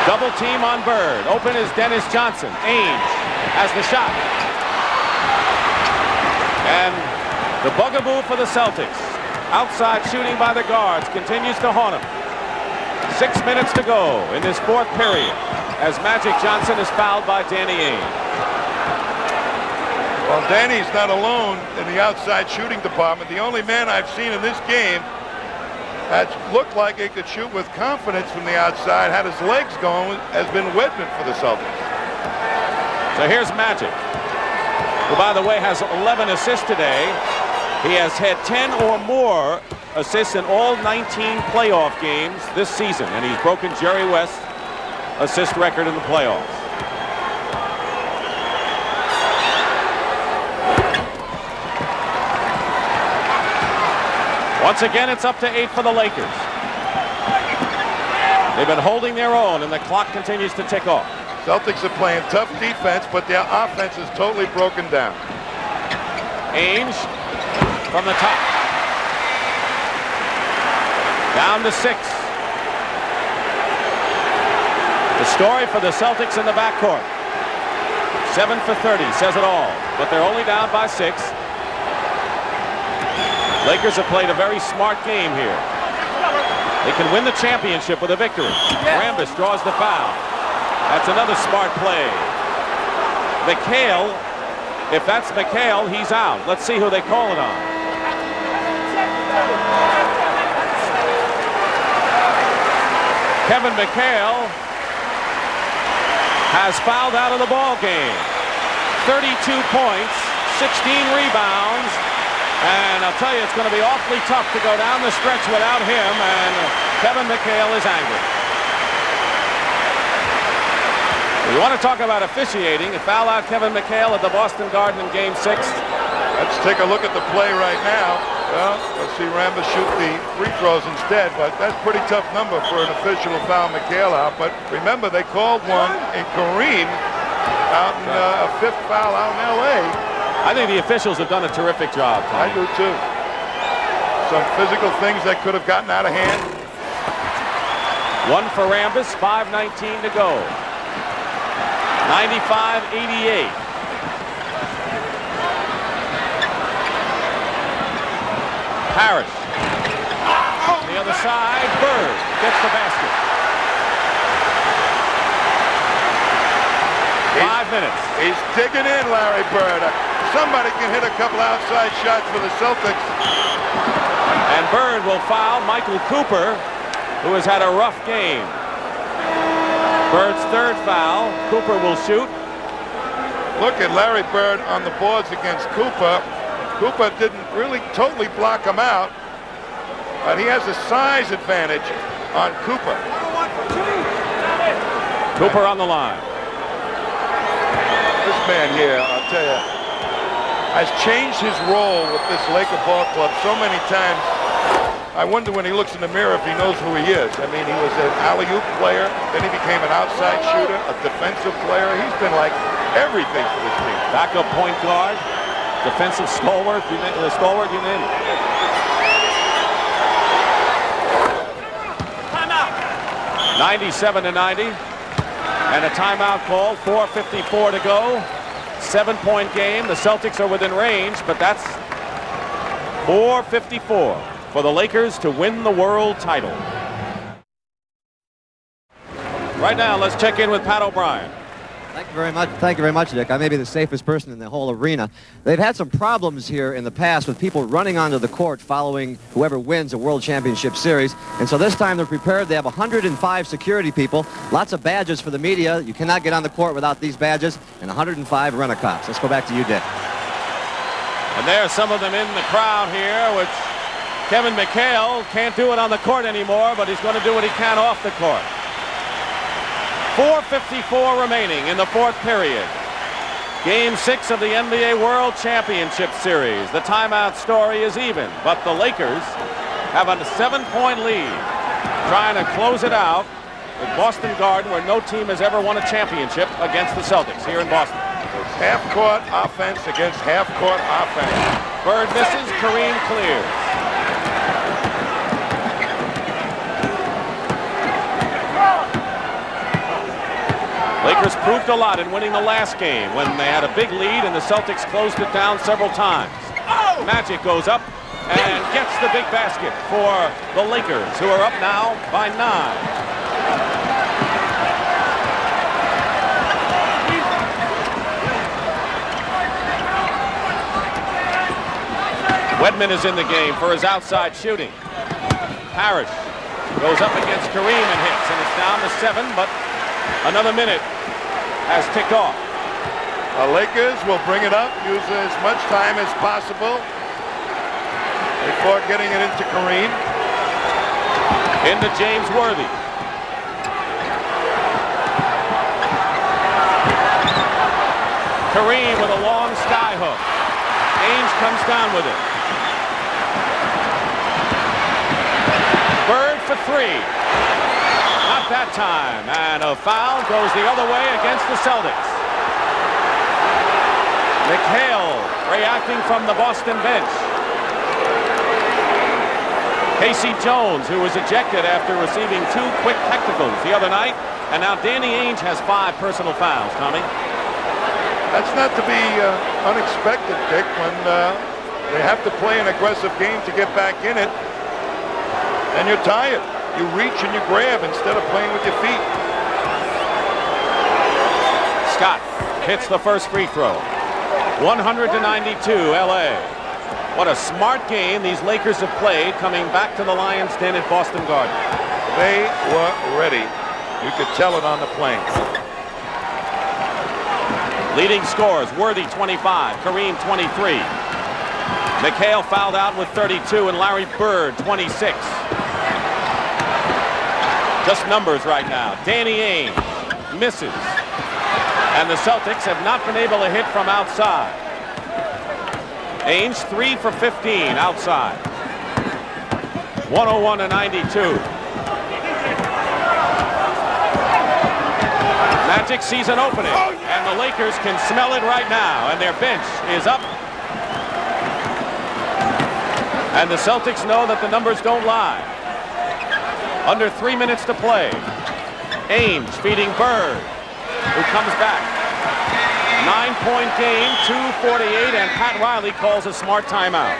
Double team on Bird. Open is Dennis Johnson. Ainge has the shot. And the bugaboo for the Celtics. Outside shooting by the guards continues to haunt him. 6 minutes to go in this 4th period as Magic Johnson is fouled by Danny Ainge. Well, Danny's not alone in the outside shooting department. The only man I've seen in this game that looked like he could shoot with confidence from the outside, had his legs going, has been Wedman for the Celtics. So here's Magic, who, by the way, has 11 assists today. He has had 10 or more assists in all 19 playoff games this season, and he's broken Jerry West's assist record in the playoffs. Once again, it's up to 8 for the Lakers. They've been holding their own, and the clock continues to tick off. Celtics are playing tough defense, but their offense is totally broken down. Ainge from the top. Down to 6. The story for the Celtics in the backcourt. 7 for 30 says it all, but they're only down by 6. Lakers have played a very smart game here. They can win the championship with a victory. Rambis draws the foul. That's another smart play. McHale, if that's McHale, he's out. Let's see who they call it on. Kevin McHale has fouled out of the ball game. 32 points, 16 rebounds. And I'll tell you, it's going to be awfully tough to go down the stretch without him, and Kevin McHale is angry. We want to talk about officiating. A foul out Kevin McHale at the Boston Garden in Game 6. Let's take a look at the play right now. Well, let's see Rambis shoot the free throws instead, but that's a pretty tough number for an official to foul McHale out. But remember, they called one in Kareem out in a 5th foul out in L.A. I think the officials have done a terrific job, Tony. I do too. Some physical things that could have gotten out of hand. 1 for Rambis, 5:19 to go. 95-88. Parish. On the other side, Bird gets the basket. 5 minutes. He's digging in, Larry Bird. Somebody can hit a couple outside shots for the Celtics. And Bird will foul Michael Cooper, who has had a rough game. Bird's 3rd foul. Cooper will shoot. Look at Larry Bird on the boards against Cooper. Cooper didn't really totally block him out, but he has a size advantage on Cooper. Cooper on the line. This man here, I'll tell you, has changed his role with this Laker ball club so many times. I wonder when he looks in the mirror if he knows who he is. I mean, he was an alley-oop player, then he became an outside shooter, a defensive player. He's been like everything for this team. Backup point guard, defensive stalwart, you name it. Timeout. 97-90. And a timeout call, 4:54 to go. 7-point game. The Celtics are within range, but that's 4:54 for the Lakers to win the world title. Right now, let's check in with Pat O'Brien. Thank you very much. Thank you very much, Dick. I may be the safest person in the whole arena. They've had some problems here in the past with people running onto the court following whoever wins a World Championship Series. And so this time they're prepared. They have 105 security people, lots of badges for the media. You cannot get on the court without these badges, and 105 rent-a-cops. Let's go back to you, Dick. And there's some of them in the crowd here, which Kevin McHale can't do it on the court anymore, but he's going to do what he can off the court. 4:54 remaining in the fourth period. Game 6 of the NBA World Championship Series. The timeout story is even, but the Lakers have a 7-point lead, trying to close it out at Boston Garden, where no team has ever won a championship against the Celtics here in Boston. It's half-court offense against half-court offense. Bird misses, Kareem clears. Lakers proved a lot in winning the last game when they had a big lead and the Celtics closed it down several times. Magic goes up and gets the big basket for the Lakers, who are up now by 9. Wedman is in the game for his outside shooting. Parish goes up against Kareem and hits, and it's down to 7, but another minute has ticked off. The Lakers will bring it up, use as much time as possible before getting it into Kareem. Into James Worthy. Kareem with a long sky hook. Ainge comes down with it. Bird for 3. Not that time. And a foul goes the other way against the Celtics. McHale reacting from the Boston bench. Casey Jones, who was ejected after receiving 2 quick technicals the other night. And now Danny Ainge has 5 personal fouls, Tommy. That's not to be unexpected, Dick, when they have to play an aggressive game to get back in it. And you're tired. You reach and you grab instead of playing with your feet. Scott hits the first free throw. 100-92 LA. What a smart game these Lakers have played coming back to the Lions' Den at Boston Garden. They were ready. You could tell it on the plane. Leading scores, Worthy 25, Kareem 23. McHale fouled out with 32 and Larry Bird 26. Just numbers right now. Danny Ainge misses. And the Celtics have not been able to hit from outside. Ainge 3 for 15 outside. 101-92. Magic sees an opening, and the Lakers can smell it right now, and their bench is up. And the Celtics know that the numbers don't lie. Under 3 minutes to play. Ainge feeding Bird, who comes back. 9-point game, 2:48, and Pat Riley calls a smart timeout.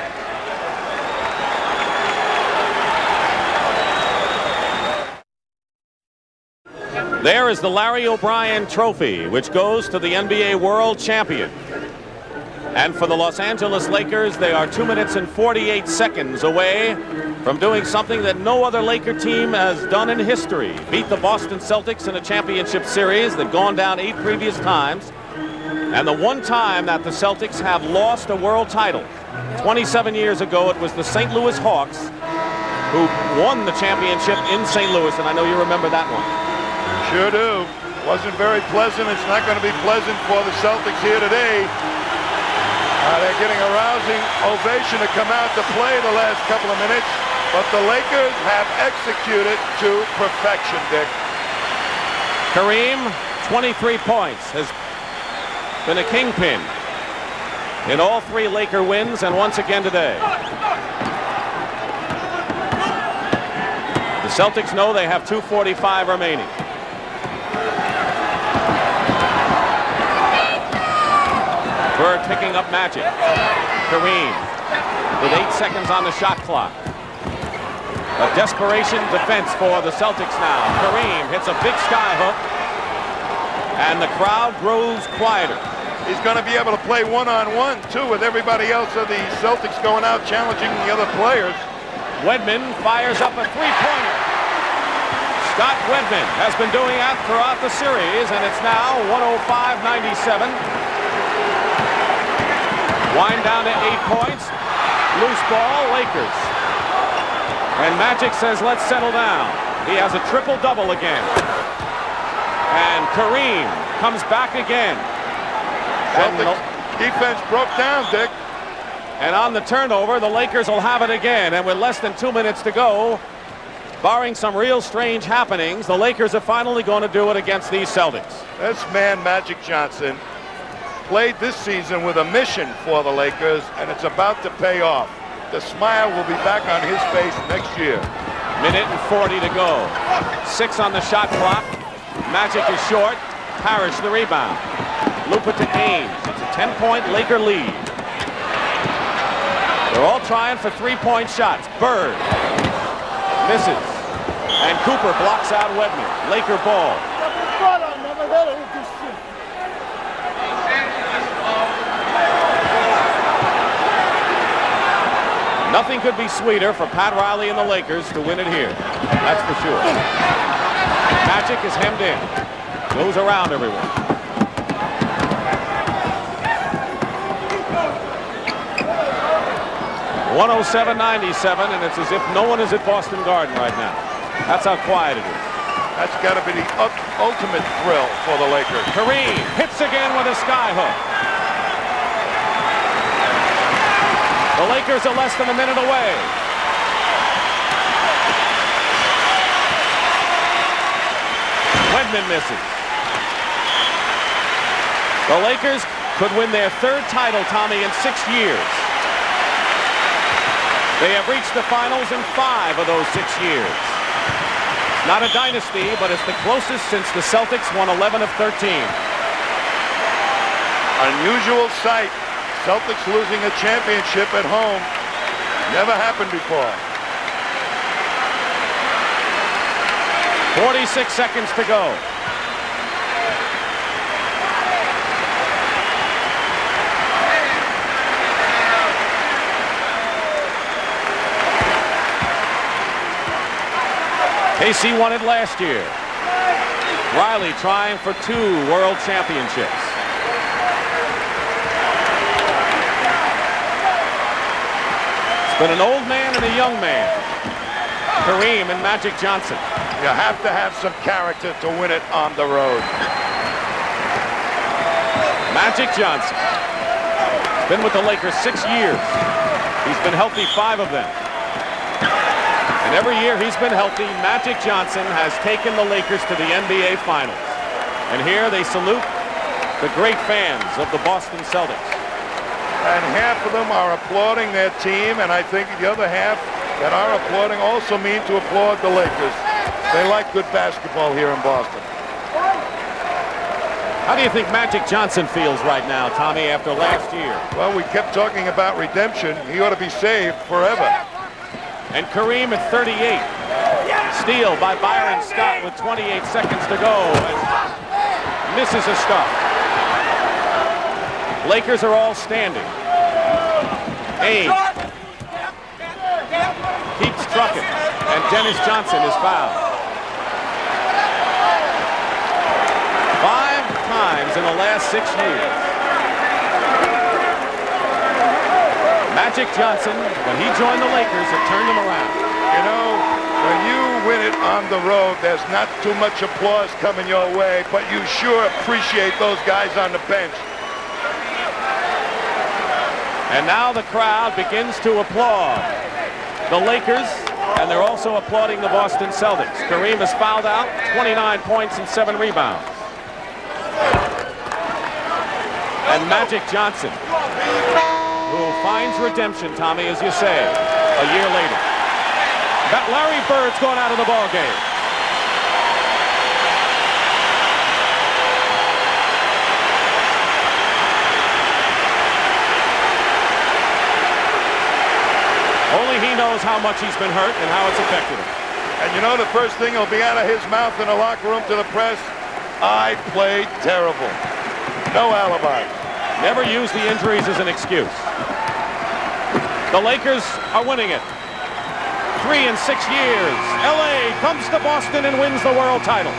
There is the Larry O'Brien Trophy, which goes to the NBA World Champion. And for the Los Angeles Lakers, they are 2 minutes and 48 seconds away from doing something that no other Laker team has done in history. Beat the Boston Celtics in a championship series. They've gone down 8 previous times. And the one time that the Celtics have lost a world title, 27 years ago, it was the St. Louis Hawks who won the championship in St. Louis, and I know you remember that one. Sure do. Wasn't very pleasant. It's not going to be pleasant for the Celtics here today. They're getting a rousing ovation to come out to play the last couple of minutes, but the Lakers have executed to perfection, Dick. Kareem, 23 points, has been a kingpin in all 3 Laker wins, and once again today. The Celtics know they have 2:45 remaining. Bird picking up Magic. Kareem with 8 seconds on the shot clock. A desperation defense for the Celtics now. Kareem hits a big sky hook. And the crowd grows quieter. He's going to be able to play one-on-one, too, with everybody else of the Celtics going out challenging the other players. Wedman fires up a three-pointer. Scott Wedman has been doing that throughout the series, and it's now 105-97. Wind down to 8 points. Loose ball, Lakers. And Magic says, let's settle down. He has a triple-double again. And Kareem comes back again. Celtics defense broke down, Dick. And on the turnover, the Lakers will have it again. And with less than 2 minutes to go, barring some real strange happenings, the Lakers are finally going to do it against these Celtics. This man, Magic Johnson, played this season with a mission for the Lakers, and it's about to pay off. The smile will be back on his face next year. Minute and 40 to go. 6 on the shot clock. Magic is short. Parish the rebound. Loop it to Ames. It's a 10-point Laker lead. They're all trying for three-point shots. Bird misses. And Cooper blocks out Wedman. Laker ball. Nothing could be sweeter for Pat Riley and the Lakers to win it here. That's for sure. Magic is hemmed in. Goes around everyone. 107-97, and it's as if no one is at Boston Garden right now. That's how quiet it is. That's got to be the ultimate thrill for the Lakers. Kareem hits again with a sky hook. The Lakers are less than a minute away. Wedman misses. The Lakers could win their third title, Tommy, in 6 years. They have reached the finals in 5 of those 6 years. Not a dynasty, but it's the closest since the Celtics won 11 of 13. Unusual sight. Celtics losing a championship at home. Never happened before. 46 seconds to go. KC won it last year. Riley trying for 2 world championships. It's been an old man and a young man. Kareem and Magic Johnson. You have to have some character to win it on the road. Magic Johnson. He's been with the Lakers 6 years. He's been healthy 5 of them. And every year he's been healthy, Magic Johnson has taken the Lakers to the NBA Finals. And here they salute the great fans of the Boston Celtics. And half of them are applauding their team, and I think the other half that are applauding also mean to applaud the Lakers. They like good basketball here in Boston. How do you think Magic Johnson feels right now, Tommy, after last year? Well, we kept talking about redemption. He ought to be saved forever. And Kareem at 38. Steal by Byron Scott with 28 seconds to go. And misses a stuff. Lakers are all standing. Ames keeps trucking. And Dennis Johnson is fouled. 5 times in the last 6 years. Magic Johnson, when he joined the Lakers, had turned them around. You know, when you win it on the road, there's not too much applause coming your way, but you sure appreciate those guys on the bench. And now the crowd begins to applaud the Lakers, and they're also applauding the Boston Celtics. Kareem is fouled out, 29 points and 7 rebounds. And Magic Johnson, who finds redemption, Tommy, as you say, a year later. That Larry Bird's going out of the ball game. Only he knows how much he's been hurt and how it's affected him. And you know the first thing will be out of his mouth in the locker room to the press? I played terrible. No alibi. Never use the injuries as an excuse. The Lakers are winning it. 3 in 6 years. LA comes to Boston and wins the world title.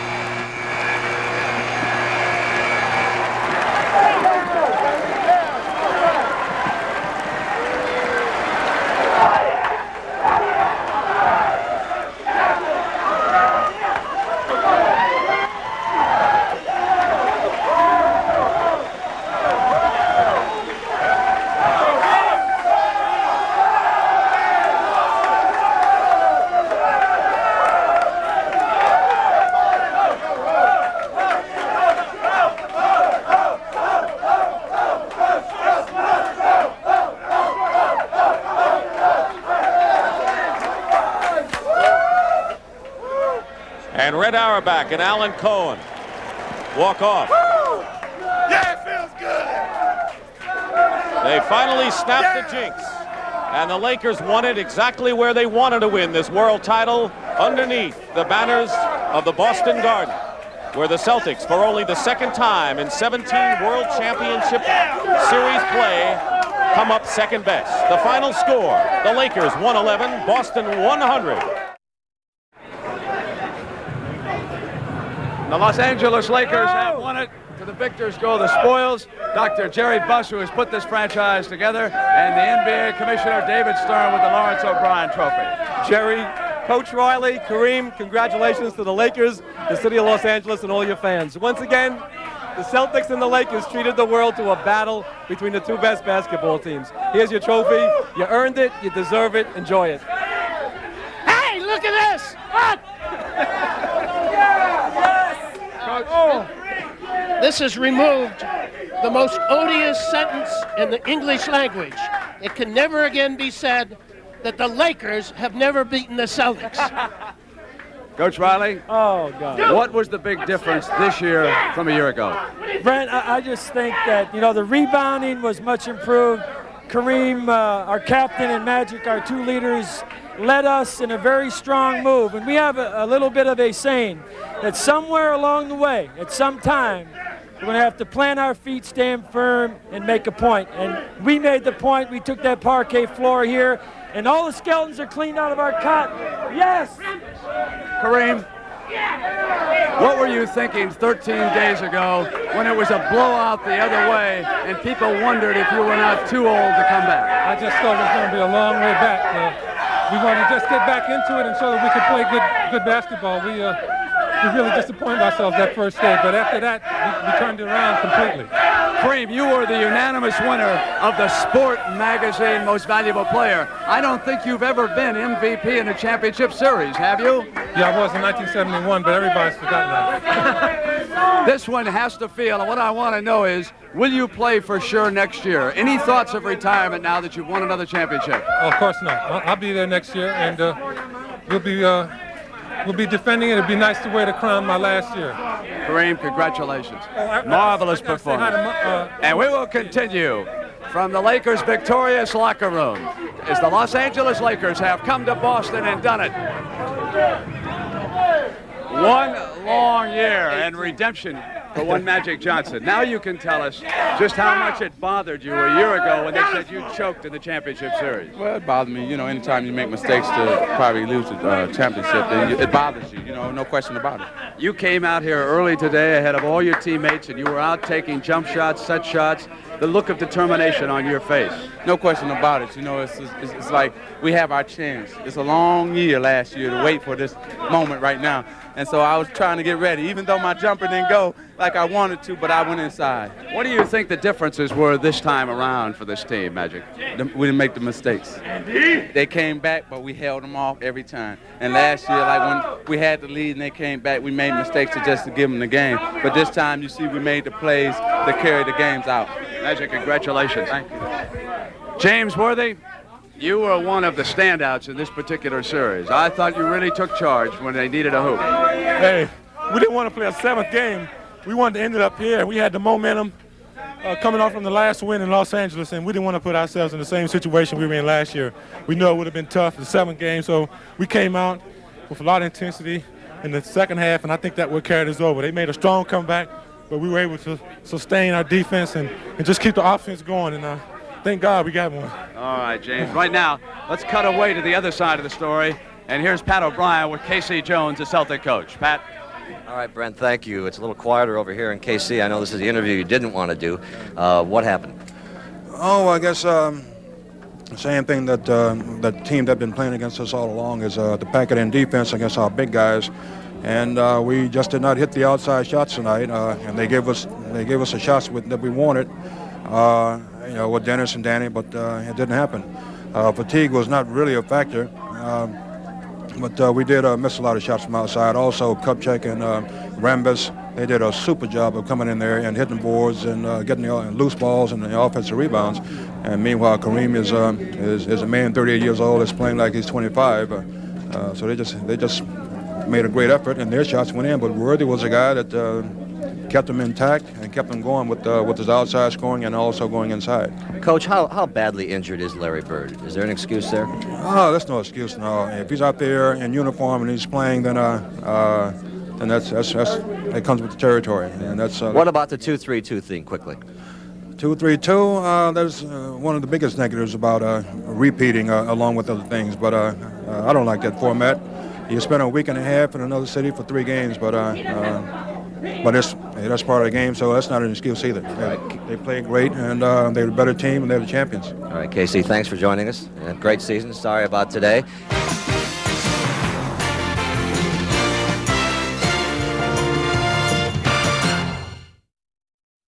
And Red Auerbach and Alan Cohen walk off. Yeah, it feels good. They finally snapped the jinx. And the Lakers won it exactly where they wanted to win this world title, underneath the banners of the Boston Garden, where the Celtics, for only the second time in 17 World Championship Series play, come up second best. The final score, the Lakers 111, Boston 100. The Los Angeles Lakers have won it. To the victors go the spoils. Dr. Jerry Buss, who has put this franchise together, and the NBA Commissioner David Stern with the Lawrence O'Brien Trophy. Jerry, Coach Riley, Kareem, congratulations to the Lakers, the city of Los Angeles, and all your fans. Once again, the Celtics and the Lakers treated the world to a battle between the two best basketball teams. Here's your trophy. You earned it. You deserve it. Enjoy it. Hey, look at this! What? This has removed the most odious sentence in the English language. It can never again be said that the Lakers have never beaten the Celtics. Coach Riley, Oh, God. what was the big difference this year from a year ago? Brent, I just think that, the rebounding was much improved. Kareem, our captain, and Magic, our two leaders, led us in a very strong move. And we have a little bit of a saying that somewhere along the way, at some time, we're going to have to plant our feet, stand firm, and make a point. And we made the point. We took that parquet floor here, and all the skeletons are cleaned out of our cot. Yes! Kareem, what were you thinking 13 days ago when it was a blowout the other way and people wondered if you were not too old to come back? I just thought it was going to be a long way back. We wanted to just get back into it and show that we could play good basketball. We really disappointed ourselves that first day, but after that, we turned it around completely. Kareem, you were the unanimous winner of the Sport Magazine Most Valuable Player. I don't think you've ever been MVP in a championship series, have you? Yeah, I was in 1971, but everybody's forgotten that. This one has to feel, and what I want to know is, will you play for sure next year? Any thoughts of retirement now that you've won another championship? Oh, of course not. I'll be there next year, and we'll be defending it. It'd be nice to wear the crown my last year. Kareem, congratulations. Marvelous performance. And we will continue from the Lakers' victorious locker room as the Los Angeles Lakers have come to Boston and done it. One long year and redemption for one Magic Johnson. Now you can tell us just how much it bothered you a year ago when they said you choked in the championship series. Well, it bothered me. Anytime you make mistakes to probably lose the championship, it bothers you, no question about it. You came out here early today ahead of all your teammates, and you were out taking jump shots, set shots, the look of determination on your face. No question about it. It's like we have our chance. It's a long year last year to wait for this moment right now. And so I was trying to get ready, even though my jumper didn't go like I wanted to, but I went inside. What do you think the differences were this time around for this team, Magic? We didn't make the mistakes. They came back, but we held them off every time. And last year, like when we had the lead and they came back, we made mistakes just to give them the game. But this time, you see, we made the plays to carry the games out. Magic, congratulations. Thank you. James Worthy, you were one of the standouts in this particular series. I thought you really took charge when they needed a hoop. Hey, we didn't want to play a seventh game. We wanted to end it up here. We had the momentum coming off from the last win in Los Angeles, and we didn't want to put ourselves in the same situation we were in last year. We know it would have been tough, the seventh game, so we came out with a lot of intensity, in the second half, and I think that what carried us over. They made a strong comeback, but we were able to sustain our defense and just keep the offense going, and thank God we got one. All right, James. Right now, let's cut away to the other side of the story, and here's Pat O'Brien with K.C. Jones, the Celtic coach. Pat? All right, Brent, thank you. It's a little quieter over here in KC. I know this is the interview you didn't want to do. What happened? Oh, I guess same thing that the team that's been playing against us all along is the packet in defense against our big guys, and we just did not hit the outside shots tonight. And they gave us the shots that we wanted, with Dennis and Danny, but it didn't happen. Fatigue was not really a factor. But we did miss a lot of shots from outside. Also, Kupchak and Rambis, they did a super job of coming in there and hitting boards and getting the loose balls and the offensive rebounds. And meanwhile, Kareem is a man 38 years old that's playing like he's 25. So they just made a great effort, and their shots went in. But Worthy was a guy that kept them intact and kept them going with his outside scoring and also going inside. Coach, how badly injured is Larry Bird? Is there an excuse there? Oh, that's no excuse, no. If he's out there in uniform and he's playing, then that's it comes with the territory. And that's what about the 2-3-2 thing, quickly? 2-3-2. That's one of the biggest negatives about repeating along with other things. But I don't like that format. You spend a week and a half in another city for 3 games, but that's part of the game, so that's not an excuse either. They played great, and they're a better team, and they're the champions. All right, Casey, thanks for joining us. Great season. Sorry about today.